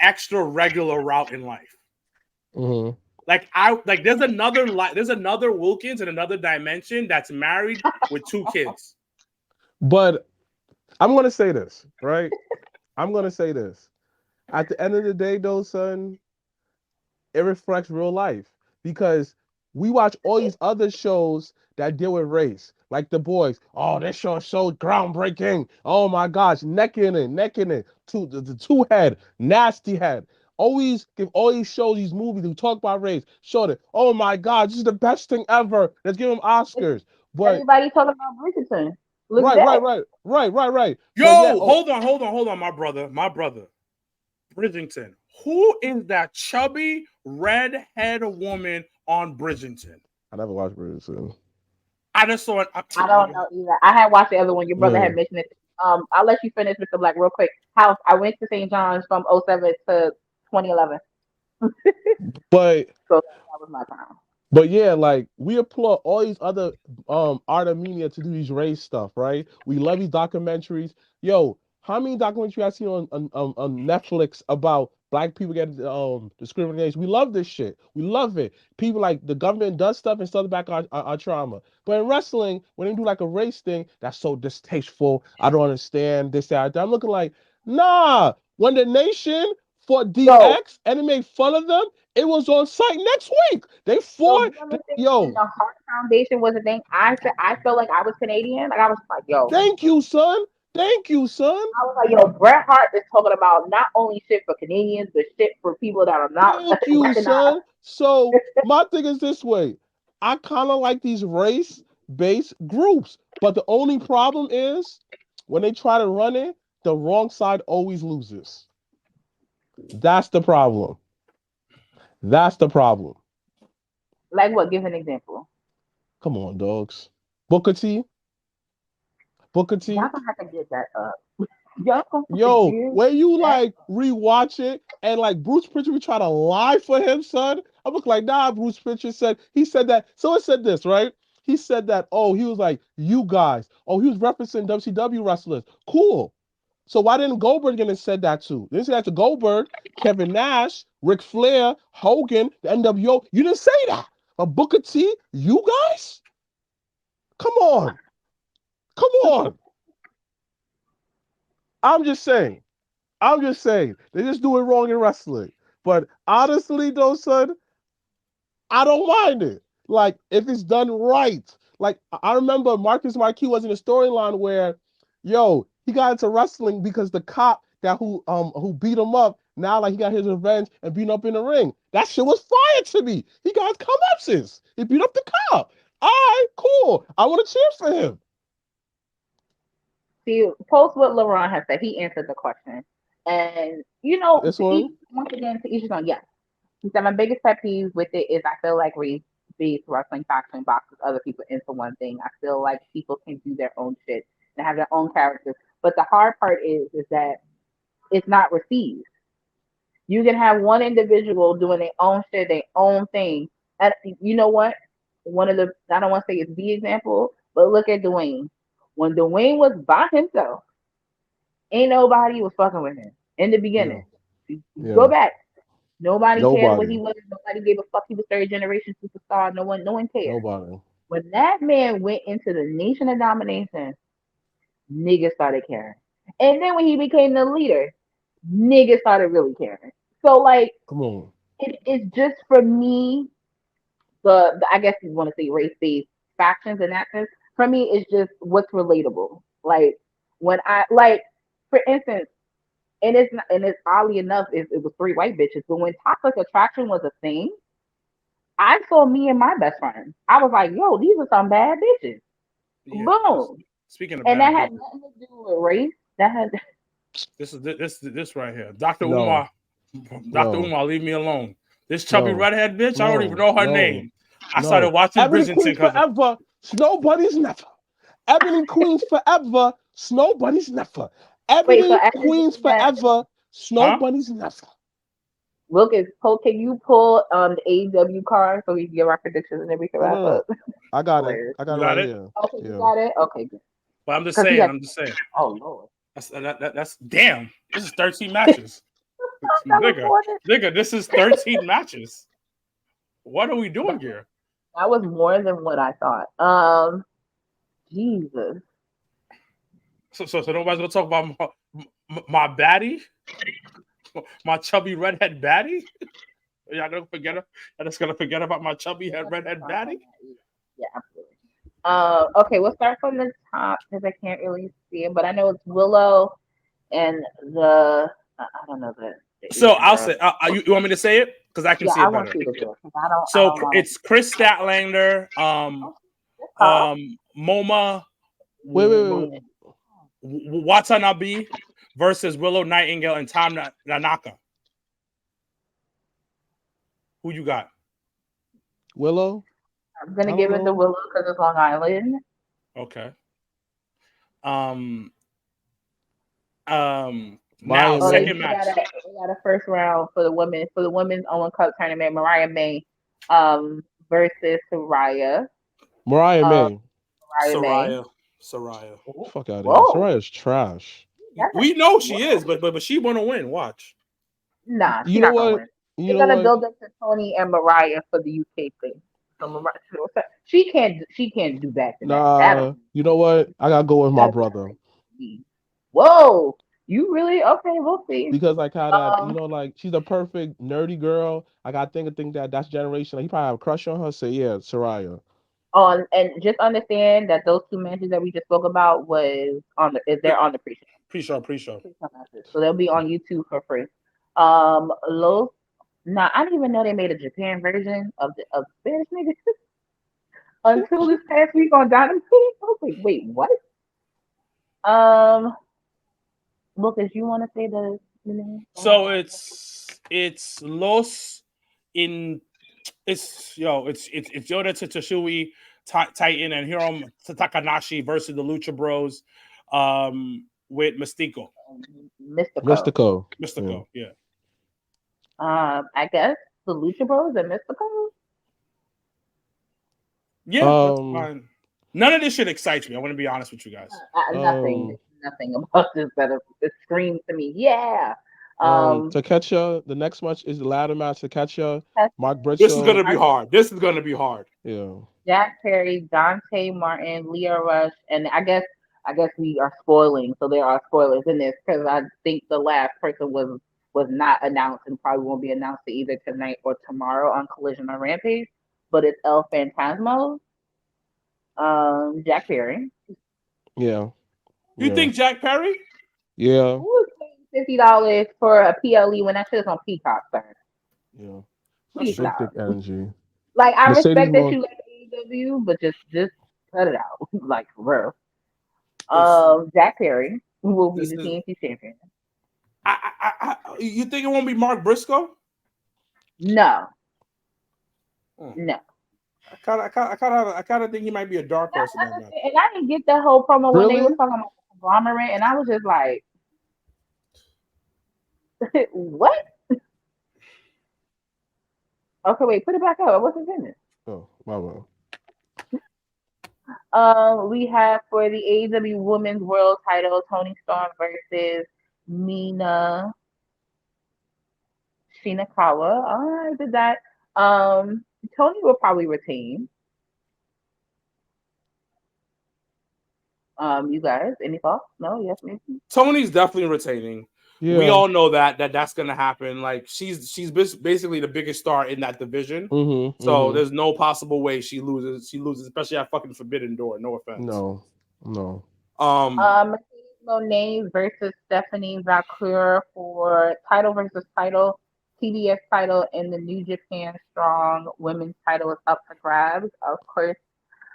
extra regular route in life. Mm-hmm. There's another Wilkins in another dimension that's married with 2 kids. But I'm gonna say this, right? At the end of the day, though, son, it reflects real life because we watch all these other shows that deal with race, like The Boys. Oh, this show is so groundbreaking. Oh my gosh, necking it. The 2-head, nasty head. Always give all these shows, these movies who talk about race, show it. Oh my God, this is the best thing ever. Let's give them Oscars. But everybody talking about Bridgerton. Right. Yo, yeah, hold on, my brother. Bridgerton. Who is that chubby redhead woman on Bridgerton? I never watched Bridgerton. I just saw it. I don't know either. I had watched the other one. Your brother had mentioned it. I'll let you finish, Mr. Black, real quick. I went to St. John's from 2007 to 2011. But so that was my time. But yeah, like we applaud all these other art of media to do these race stuff, right? We love these documentaries. Yo, how many documentaries I've seen on Netflix about Black people getting discrimination? We love this shit. We love it. People like the government does stuff and stuff back our trauma. But in wrestling, when they do like a race thing, that's so distasteful. I don't understand this, that. I'm looking like, nah. When the nation fought DX and they made fun of them, It was on site next week. They fought. Yo, the Heart Foundation was a thing. I felt like I was Canadian. Like I was like, yo. Thank you, son. Thank you, son. I was like, yo, Bret Hart is talking about not only shit for Canadians, but shit for people that are not Thank you, recognized. son. So my thing is this way. I kind of like these race-based groups, but the only problem is when they try to run it, the wrong side always loses. That's the problem. That's the problem. Like what? Give an example. Come on, dogs. Booker T. Booker T. Y'all gonna have to get that up. Yo, when you like rewatch it and like Bruce Pritchard we try to lie for him, son. I look like, nah, Bruce Pritchard said that. So it said this, right? He said that, he was like, you guys. Oh, he was referencing WCW wrestlers. Cool. So why didn't Goldberg get said that too? They didn't say that to Goldberg, Kevin Nash, Ric Flair, Hogan, the NWO. You didn't say that. But Booker T, you guys? Come on. Come on. I'm just saying. They just do it wrong in wrestling. But honestly, though, son, I don't mind it. Like, if it's done right. Like, I remember Marcus Marquis was in a storyline where, he got into wrestling because the cop who beat him up, now like he got his revenge and beat him up in the ring. That shit was fire to me. He got comeuppance. He beat up the cop. All right, cool. I want to cheer for him. See, post what LeBron has said. He answered the question. And, this one? Once again, to each his own, yes. He said, my biggest pet peeve with it is I feel like race-based wrestling faction boxes other people into one thing. I feel like people can do their own shit and have their own characters. But the hard part is that it's not received. You can have one individual doing their own shit, their own thing. And you know what? I don't want to say it's the example, but look at Dwayne. When Dwayne was by himself, ain't nobody was fucking with him in the beginning. Yeah. Go back. Nobody cared what he was. Nobody gave a fuck. He was third generation superstar. No one cared. Nobody. When that man went into the Nation of Domination, niggas started caring. And then when he became the leader, niggas started really caring. So like, come on, it's just for me. The I guess you want to say race-based factions in that sense. For me, it's just what's relatable. Like when for instance, and it's oddly enough, it was three white bitches. But when toxic attraction was a thing, I saw me and my best friend. I was like, yo, these are some bad bitches. Yeah, boom. Speaking of and that had nothing to do with race. That had this right here, Dr. Umar. Dr. Umar, leave me alone. This chubby redhead bitch, I don't even know her name. I started watching Bridgerton forever. Nobody's never. Ebony Queens forever. Nobody's never. Ebony Queens forever. Nobody's never. Wilkins, can you pull the AEW card so we can give our predictions and everything wrap up? I got it. I got it right here. Okay, you got it? Okay, good. But I'm just saying. Oh, Lord. That's damn. This is 13 matches. Nigga, this is 13 matches. What are we doing here? That was more than what I thought. Jesus. So nobody's gonna talk about my baddie, my chubby redhead baddie. Y'all gonna forget? I'm just gonna forget about my chubby redhead baddie. Yeah, absolutely. Okay, we'll start from the top because I can't really see it, but I know it's Willow and I don't know the. So I'll say. You want me to say it? Because I can see it better. It's Chris Statlander, MoMA. Wait. Watanabe versus Willow Nightingale and Tam Nanaka. Who you got? Willow. I'm gonna give it to Willow because it's Long Island. Okay. Now second match. We got a first round for the women for the women's Owen Cup tournament. Mariah May, versus Soraya. Mariah May. Soraya. Fuck out of here. Soraya's trash. We know she is, but she want to win. Watch. Nah, you know what? They're gonna build up to Tony and Mariah for the UK thing. So she can't do that. Nah, you know what? I gotta go with my brother. Whoa. You really okay? We'll see. Because like how that like she's a perfect nerdy girl. Like I think that's generation. Like, he probably have a crush on her. So yeah, Soraya. And just understand that those two matches that we just spoke about was they're on the pre-show. Pre-show. So they'll be on YouTube for free. Los. Nah, I didn't even know they made a Japan version of Spanish niggas until this past week on Dynasty. I was like, wait, what? Lucas, you want to say the name? So it's Los in it's Yoda Tetsui Titan and Hirom Takanashi versus the Lucha Bros with Mystico. Mystico. Yeah. I guess the Lucha Bros and Mystico. Yeah, that's fine. None of this shit excites me. I want to be honest with you guys. Nothing about this that it screams to me. Yeah. Takecha, the next match is the ladder match. Takecha, Mark Briscoe. This is gonna be hard. Yeah. Jack Perry, Dante Martin, Leo Rush, and I guess we are spoiling, so there are spoilers in this because I think the last person was not announced and probably won't be announced either tonight or tomorrow on Collision or Rampage. But it's El Phantasmo, Jack Perry. Yeah. You think Jack Perry? Yeah. Who was paying $50 for a PLE when that shit is on Peacock, sir? Yeah. Please stop. Energy. Like I respect that you like AEW, but just cut it out. Like for real. Jack Perry will be the TNT champion. You think it won't be Mark Briscoe? No. No. I kind of think he might be a dark horse in that match. And I didn't get that whole promo when they were talking about the conglomerate, and I was just like, what? Okay, wait, put it back up. I wasn't in it. Oh, my bad. We have for the AEW Women's World Title, Toni Storm versus Mina Shinakawa. I did that. Tony will probably retain. You guys, any thoughts? No, yes, maybe. Tony's definitely retaining. Yeah. We all know that's going to happen. Like she's basically the biggest star in that division. So there's no possible way she loses. She loses, especially at fucking Forbidden Door. No offense. No. Monet versus Stephanie Valkyrie for title versus title. TBS title and the New Japan Strong Women's title is up for grabs. Of course,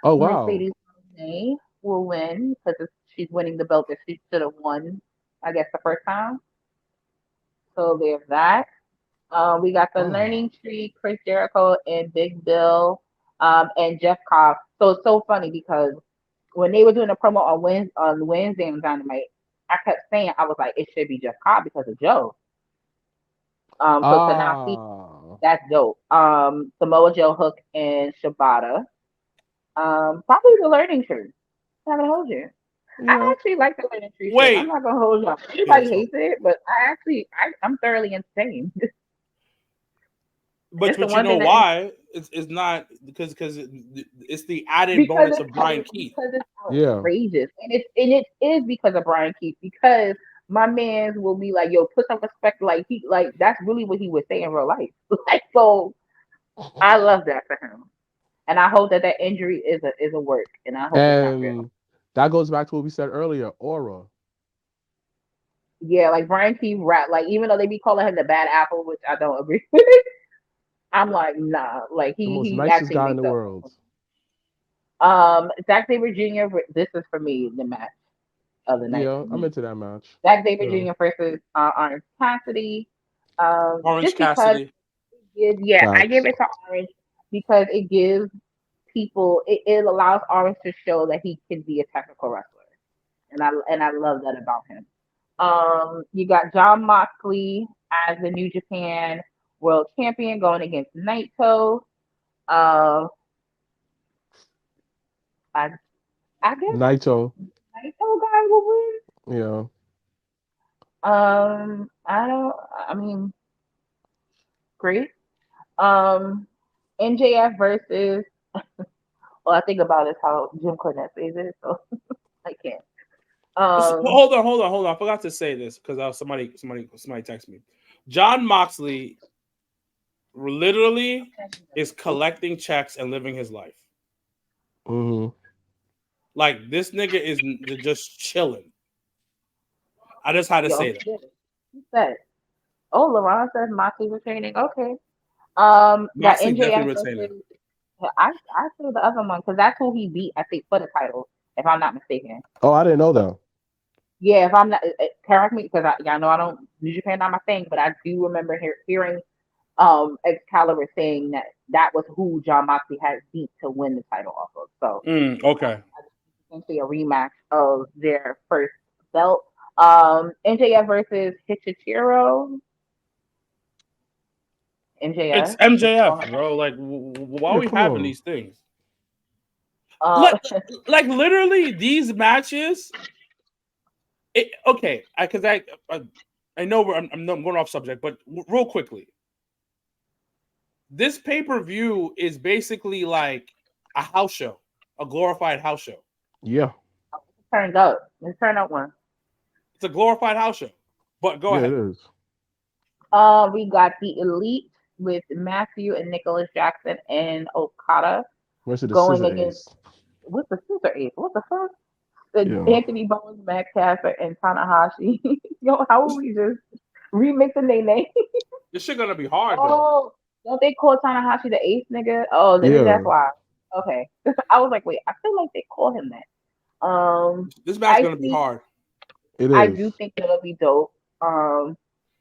Mercedes Moné will win because she's winning the belt that she should have won, I guess, the first time. So there's that. We got the Learning Tree, Chris Jericho and Big Bill, and Jeff Cobb. So it's so funny because when they were doing a promo on Wednesday on Dynamite, I kept saying, I was like, it should be Jeff Cobb because of Joe. Tanaki, that's dope. Samoa Joe, Hook, and Shibata. Probably the Learning Tree. I'm not gonna hold you. Yeah. I actually like the Learning Tree. Wait, I'm not gonna hold you. Everybody hates it, but I'm thoroughly entertained. But you know why? It's not because it's the added bonus of Brian Keith. Because it's outrageous, and it is because of Brian Keith. Because my man will be like, "Yo, put some respect." Like that's really what he would say in real life. Like, so I love that for him, and I hope that injury is a work, and I hope it's not real. That goes back to what we said earlier, aura. Yeah, like Brian Keith rap. Like even though they be calling him the bad apple, which I don't agree with, I'm like, nah. Like the most nicest guy in the world. Zack Sabre Jr. This is for me the match of the night. Yeah, I'm into that match. Zack Sabre Jr. versus Orange Cassidy. Orange Cassidy. I give it to Orange because it gives people. It allows Orange to show that he can be a technical wrestler, and I love that about him. You got Jon Moxley as the New Japan World Champion going against Naito. I guess Naito guy will win. Yeah. Great. MJF versus. All I think about is how Jim Cornette says it, so I can't. Hold on. I forgot to say this because somebody texted me. John Moxley literally is collecting checks and living his life. Mm-hmm. Like this nigga is just chilling. I just had to say that. He said, "Oh, LeBron says Moxley retaining." Okay. That Moxley MJF definitely retaining. versus I say the other one because that's who he beat. I think for the title, if I'm not mistaken. Oh, I didn't know that. Yeah, if I'm not, correct me because I know I don't New Japan not my thing, but I do remember hearing Excalibur saying that was who John Moxley had beat to win the title off of. So okay, essentially a rematch of their first belt. MJF versus Hichichiro. MJF. It's MJF, bro. Like, why are we having these things? Like literally, these matches. Okay, because I know I'm going off subject, but real quickly, this pay-per-view is basically like a house show, a glorified house show. Yeah. Turned up. Let's turn up one. It's a glorified house show. But go ahead. It is. We got the Elite with Matthew and Nicholas Jackson and Okada going against what's the Scissor Ace? What the fuck? Anthony Bones, Matt Casper, and Tanahashi. Yo, how are we just remixing their name? This shit gonna be hard though. Don't they call Tanahashi the Ace nigga? Oh, maybe that's why. Okay. I was like, wait, I feel like they call him that. This match gonna be hard. It is. I do think it'll be dope.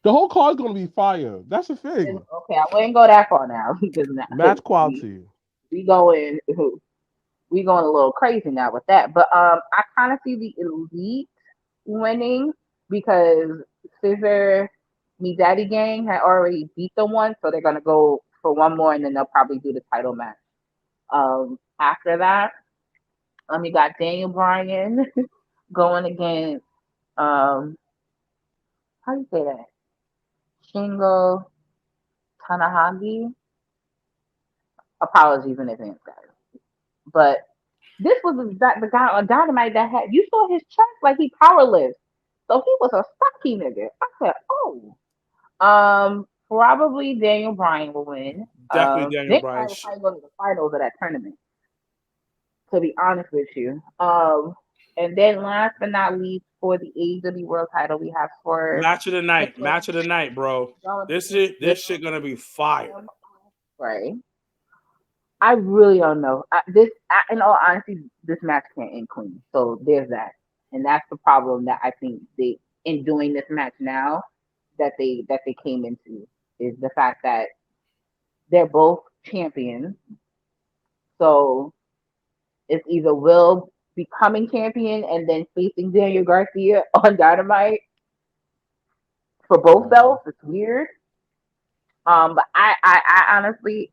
The whole card's gonna be fire. That's the thing. Okay, I wouldn't go that far now because match quality. We going a little crazy now with that. But I kind of see the Elite winning because Scissor Me Daddy Gang had already beat the one, so they're gonna go for one more, and then they'll probably do the title match. After that, we got Daniel Bryan going against how do you say that? Shingo Tanahashi. Apologies in advance, guys. But this was the guy on Dynamite that had, you saw his chest like he powerlifts. So he was a stocky nigga. I said, oh. Probably Daniel Bryan will win. Definitely Daniel Bryan. Will probably go to the finals of that tournament. To be honest with you. And then last but not least, for the AEW World Title, we have for match of the night, bro. This shit gonna be fire. Right. I really don't know. In all honesty, this match can't end clean. So there's that, and that's the problem that I think in doing this match now that they came into is the fact that they're both champions. So it's either Will becoming champion and then facing Daniel Garcia on Dynamite for both belts. It's weird. But I honestly,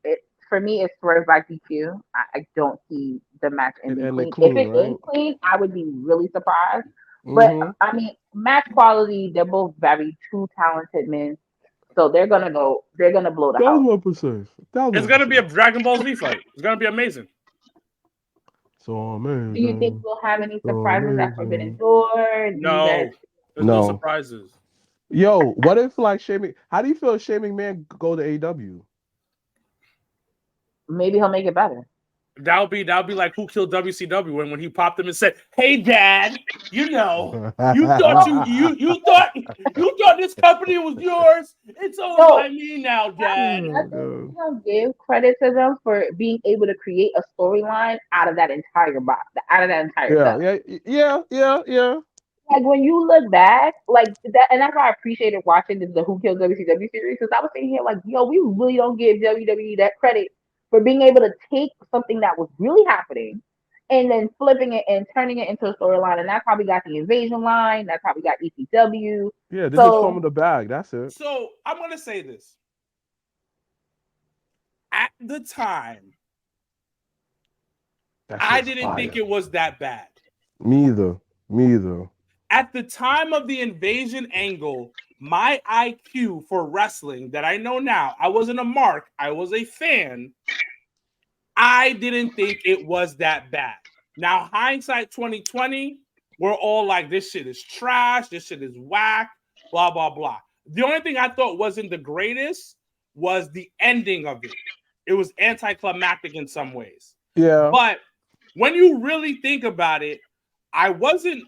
for me, it's swerve by DQ. I don't see the match ending clean. If it ends clean, I would be really surprised. But I mean, match quality, they're both very two talented men. So they're gonna blow the house. 1%. It's gonna be a Dragon Ball Z fight. It's gonna be amazing. So amazing. Do you think we'll have any surprises at Forbidden Door? No, there's no surprises. Yo, what if like Shane? How do you feel if Shane McMahon go to AEW? Maybe he'll make it better. That'll be like Who Killed WCW when he popped him and said, "Hey, Dad, you know, you thought you thought this company was yours. It's owned by me now, Dad." I think he'll give credit to them for being able to create a storyline out of that entire box, out of that entire stuff. Yeah. Like when you look back, like that, and that's why I appreciated watching the Who Killed WCW series because I was sitting here like, yo, we really don't give WWE that credit for being able to take something that was really happening and then flipping it and turning it into a storyline. And that's how we got the Invasion line. That's how we got ECW. Yeah, this is from the bag. That's it. So I'm gonna say this. At the time, I didn't think it was that bad. Me either. At the time of the Invasion angle, my IQ for wrestling that I know now, I wasn't a mark, I was a fan. I didn't think it was that bad. Now, hindsight 2020, were all like, this shit is trash, this shit is whack, blah, blah, blah. The only thing I thought wasn't the greatest was the ending of it. It was anticlimactic in some ways. Yeah. But when you really think about it, I wasn't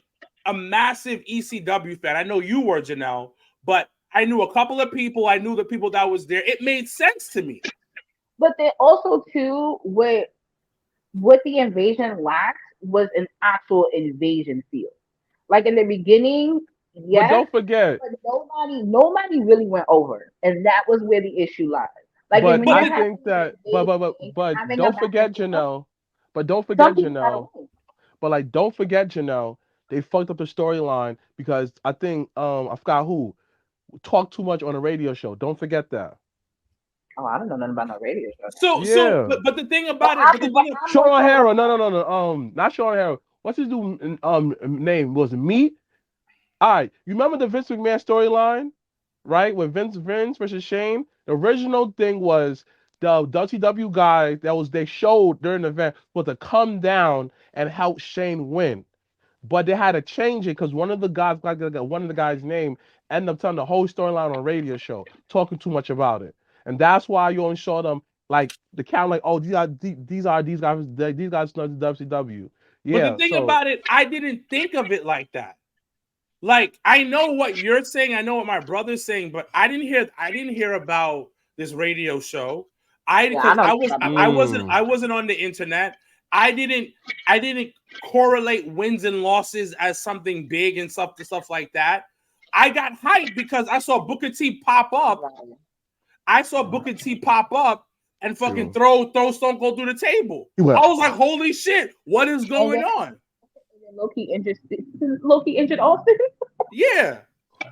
a massive ECW fan. I know you were, Janelle, but I knew a couple of people. I knew the people that was there. It made sense to me. But then also too, what the invasion lacked was an actual invasion feel. Like in the beginning, yes, but don't forget, but nobody really went over, and that was where the issue lies. Like, but I think that, but don't forget, Janelle. But don't forget, Janelle. But like, don't forget, Janelle. They fucked up the storyline because I think I forgot who talked too much on a radio show. Don't forget that. Oh, I don't know nothing about no radio show. But the thing about it, Sean O'Hara, no, not Sean O'Hara. What's his dude name? Was it me? All right, you remember the Vince McMahon storyline, right? With Vince versus Shane. The original thing was the WCW guy they showed during the event was to come down and help Shane win. But they had to change it because one of the guys' name ended up telling the whole storyline on a radio show, talking too much about it. And that's why you only saw them like the count, like, oh, these guys know WCW. Yeah. But the thing about it, I didn't think of it like that. Like, I know what you're saying, I know what my brother's saying, but I didn't hear about this radio show. I wasn't on the internet. I didn't correlate wins and losses as something big and stuff like that. I got hyped because I saw Booker T pop up. I saw Booker T pop up and fucking throw Stone Cold through the table. I was like, holy shit, what is going on? Low-key injured Austin. Yeah.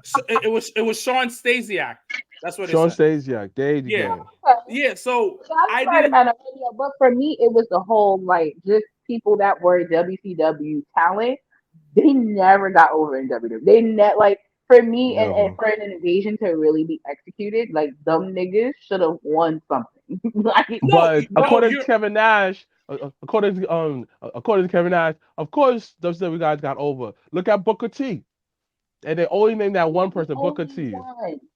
So it was Sean Stasiak. That's what Sean Stasiak. There you go. Yeah, so I didn't about a radio, but for me it was the whole like just people that were WCW talent. They never got over in WWE. They like for me and for an invasion to really be executed, like them niggas should have won something. According to Kevin Nash, according to Kevin Nash, of course WWE guys got over. Look at Booker T. And they only named that one person, Booker T.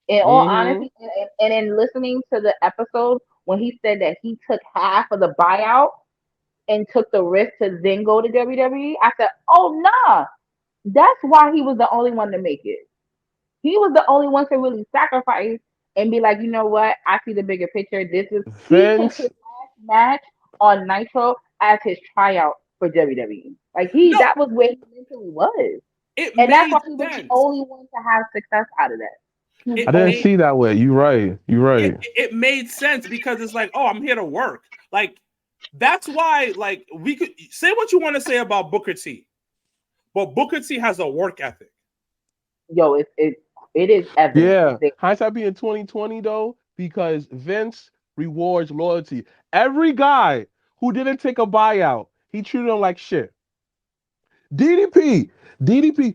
In all honesty, and in listening to the episode when he said that he took half of the buyout and took the risk to then go to WWE, I said, oh nah, that's why he was the only one to make it. He was the only one to really sacrifice and be like, you know what? I see the bigger picture. He took his last match on Nitro as his tryout for WWE. Like that was where he mentally was. And that's why he was the only one to have success out of that. I didn't see that way. You're right. It made sense because it's like, oh, I'm here to work. Like, that's why, like, we could say what you want to say about Booker T, but Booker T has a work ethic. Yo, it is evident. Yeah, hindsight being 2020 though, because Vince rewards loyalty. Every guy who didn't take a buyout, he treated them like shit. DDP,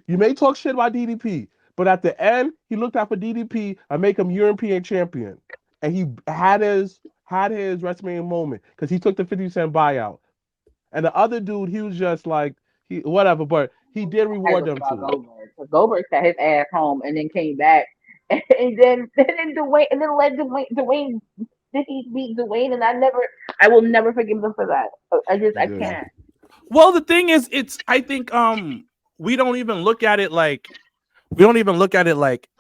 you may talk shit about DDP, but at the end, he looked out for DDP and make him European champion. And he had his WrestleMania moment because he took the 50% buyout. And the other dude, he was just like, whatever, but he did reward them too. Goldberg sat his ass home and then came back. And then Dwayne, and then let Dwayne, did he beat Dwayne? And I will never forgive them for that. I can't. Well, the thing is, I think we don't even look at it like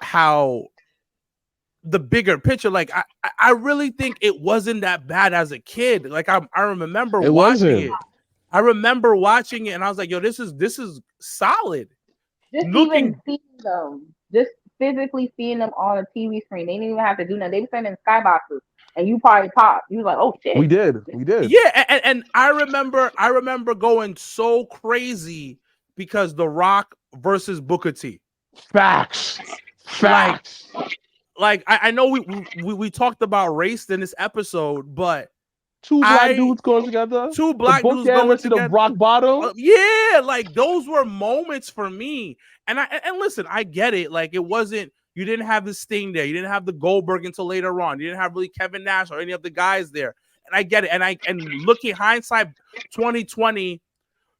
how the bigger picture. Like I really think it wasn't that bad as a kid. Like I remember watching it. I remember watching it and I was like, yo, this is solid. Even seeing them, just physically seeing them on a TV screen. They didn't even have to do nothing. They were sending skyboxes. And you probably popped. You was like, "Oh shit!" We did. Yeah, and I remember going so crazy because The Rock versus Booker T. Facts. Like I know we talked about race in this episode, but two black dudes going together. Two black dudes going to the rock bottom. Yeah, like those were moments for me. And listen, I get it. Like it wasn't. You didn't have the Sting there. You didn't have the Goldberg until later on. You didn't have really Kevin Nash or any of the guys there. And I get it. And looking hindsight 2020,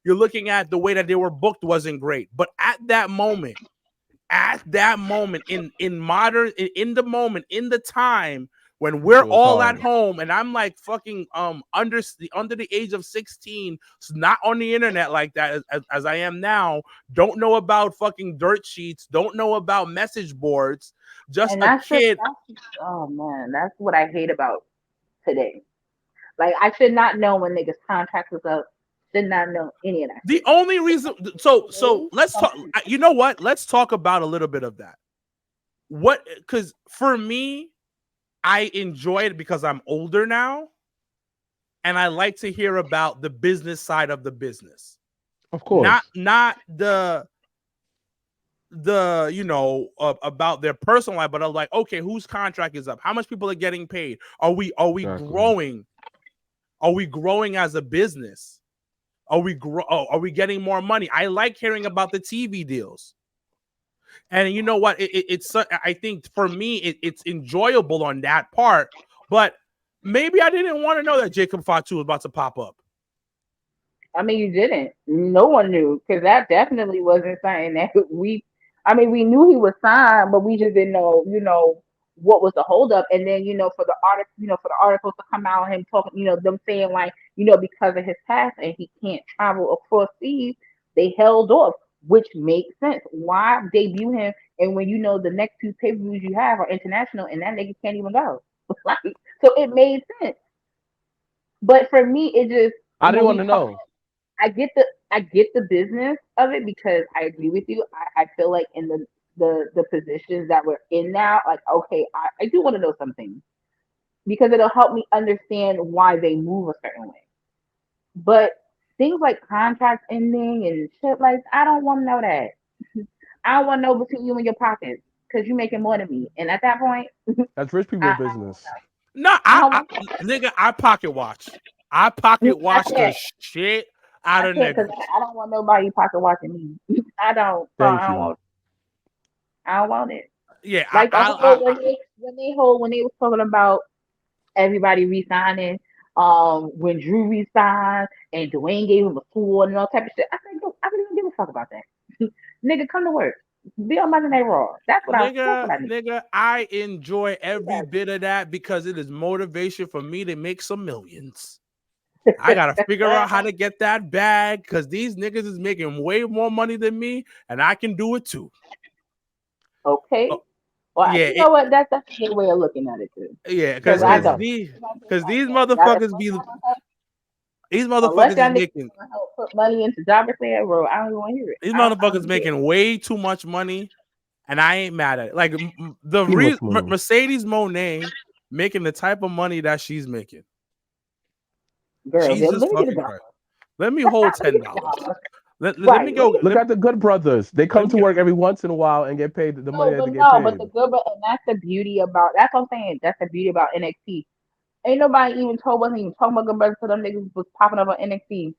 you're looking at the way that they were booked wasn't great. But at that moment, in the time when we're all at home and I'm like fucking under the age of 16, not on the internet like that as I am now, don't know about fucking dirt sheets, don't know about message boards, just a kid. Oh man, that's what I hate about today. Like, I should not know when niggas' contract was up. Should not know any of that. The only reason, so let's talk. You know what? Let's talk about a little bit of that. Because for me, I enjoy it because I'm older now, and I like to hear about the business side of the business. Of course, not the about their personal life, but I'm like, okay, whose contract is up? How much people are getting paid? Are we growing? Are we growing as a business? Are we getting more money? I like hearing about the TV deals. And you know what? I think for me, it's enjoyable on that part. But maybe I didn't want to know that Jacob Fatu was about to pop up. I mean, you didn't. No one knew, because that definitely wasn't something that we knew he was signed, but we just didn't know, what was the holdup. And then, for the articles to come out, him talking, them saying like, because of his past and he can't travel across seas, they held off, which makes sense. Why debut him? And when the next two pay-per-views you have are international, and that nigga can't even go, like, so it made sense. But for me, it just, I didn't want to know. I get the business of it, because I agree with you. I feel like in the positions that we're in now, like, okay, I do want to know something, because it'll help me understand why they move a certain way. But things like contracts ending and shit, like, I don't want to know that. I don't want to know between you and your pockets, because you're making more than me. And at that point, that's rich people business. No, nigga, I pocket watch. I pocket watch the shit out of niggas. I don't want nobody pocket watching me. I don't. I don't want it. Yeah, like when they was talking about everybody resigning, when Drew resigned and Dwayne gave him a sword and all type of shit, I said, I don't even give a fuck about that. Nigga, come to work. Be on Monday Night Raw. That's what I need. Nigga, I enjoy every bit of that, because it is motivation for me to make some millions. I gotta figure out how to get that bag, because these niggas is making way more money than me, and I can do it too. Okay. Well, yeah, you know what? That's a good way of looking at it too. Yeah, because these motherfuckers be these motherfuckers is making put money into JobberSlam, bro. I don't even want to hear it. These motherfuckers making way too much money, and I ain't mad at it. Like Mercedes Moné making the type of money that she's making. Girl, Jesus fucking Christ. Let me hold $10. Let me go. Look at the Good Brothers. They come to work every once in a while and get paid the money that they get paid. But the Good, and that's the beauty about. That's what I'm saying. That's the beauty about NXT. Ain't nobody wasn't even talking about Good Brothers, so them niggas was popping up on NXT.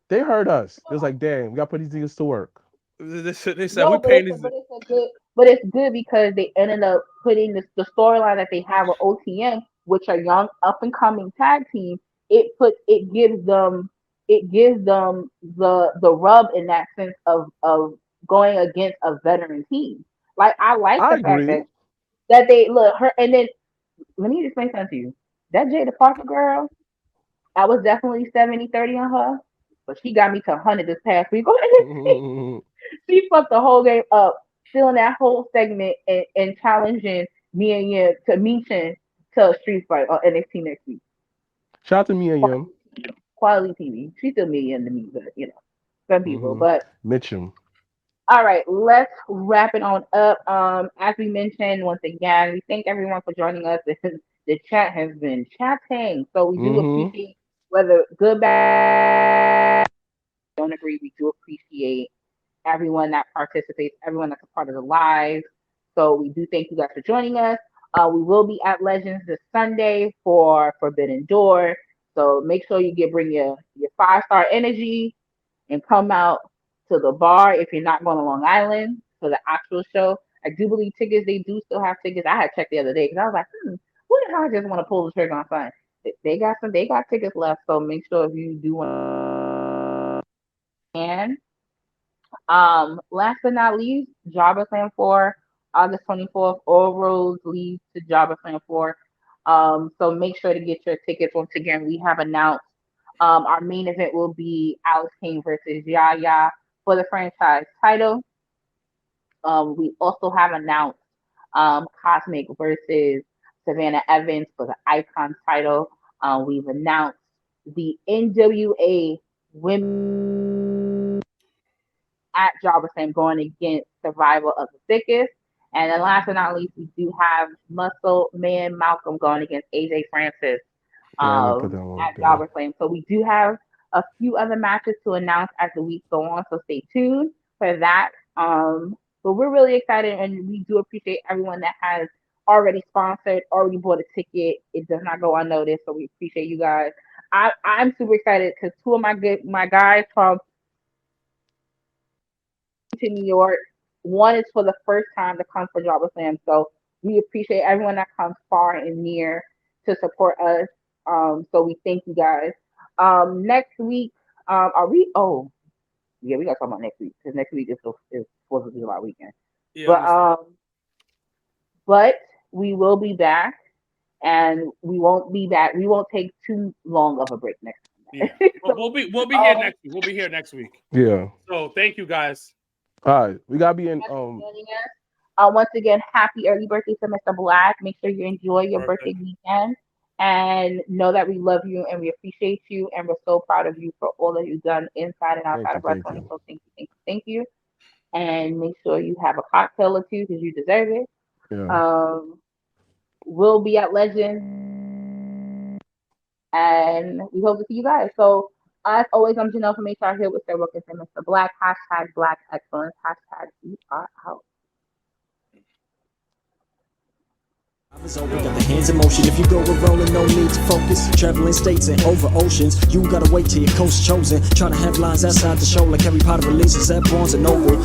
They heard us. It was like, damn, we got to put these niggas to work. They said we paying these. But it's good because they ended up putting the storyline that they have with OTM, which are young up and coming tag team. It gives them the rub in that sense of going against a veteran team. Like, I like the fact that they look her. And then let me explain something to you. That Jada Parker girl, I was definitely 70-30 on her, but she got me to 100 this past week. She fucked the whole game up, stealing that whole segment and challenging Mia Yim to Michin to a street fight on NXT next week. Shout out to Mia Yim. Quality TV. She's still Mia Yim to me, but some people. But Mitchum. All right, let's wrap it on up. As we mentioned, once again, we thank everyone for joining us. The chat has been chatting, so we do appreciate, whether good, bad, don't agree, we do appreciate everyone that participates, everyone that's a part of the live. So we do thank you guys for joining us. We will be at Legends this Sunday for Forbidden Door. So make sure you bring your 5-star energy and come out to the bar if you're not going to Long Island for the actual show. I do believe tickets, they do still have tickets. I had checked the other day because I was like, what if I just want to pull the trigger on something? They got tickets left, so make sure if you do want can. Last but not least, JobberSlam 4, August 24th. All roads lead to JobberSlam 4. So make sure to get your tickets. Once again, we have announced our main event will be Alex Kane versus Yaya for the franchise title. We also have announced Cosmic versus Savannah Evans for the Icon title. We've announced the NWA Women at JobberSlam going against Survival of the Thickest. And then last but not least, we do have Muscle Man Malcolm going against AJ Francis at JobberSlam. So we do have a few other matches to announce as the weeks go on, so stay tuned for that. But we're really excited, and we do appreciate everyone that has already sponsored, already bought a ticket. It does not go unnoticed, so we appreciate you guys. I'm super excited because two of my guys from to New York. One is for the first time to come for JobberSlam, so we appreciate everyone that comes far and near to support us. So we thank you guys. Next week, are we? Oh, yeah, we gotta talk about next week because next week is 4th of July weekend. Yeah, but we will be back, and we won't be back. We won't take too long of a break next time. Yeah. We'll be here next week. We'll be here next week. Yeah. So thank you guys. All right, we gotta be in. Once again, happy early birthday to Mr. Black. Make sure you enjoy your birthday weekend, and know that we love you and we appreciate you, and we're so proud of you for all that you've done inside and outside of wrestling. So thank you, and make sure you have a cocktail or two because you deserve it. Yeah. We'll be at Legend, and we hope to see you guys. So. As always, I'm Janelle from HR here with Sir Wilkins and Mr. Black. # Black Excellence. # we are out. We got the hands in motion. If you go with rolling, no need to focus. Traveling states and over oceans. You gotta wait till your coast chosen. Trying to have lines outside the show like Harry Potter releases at Barnes & Noble.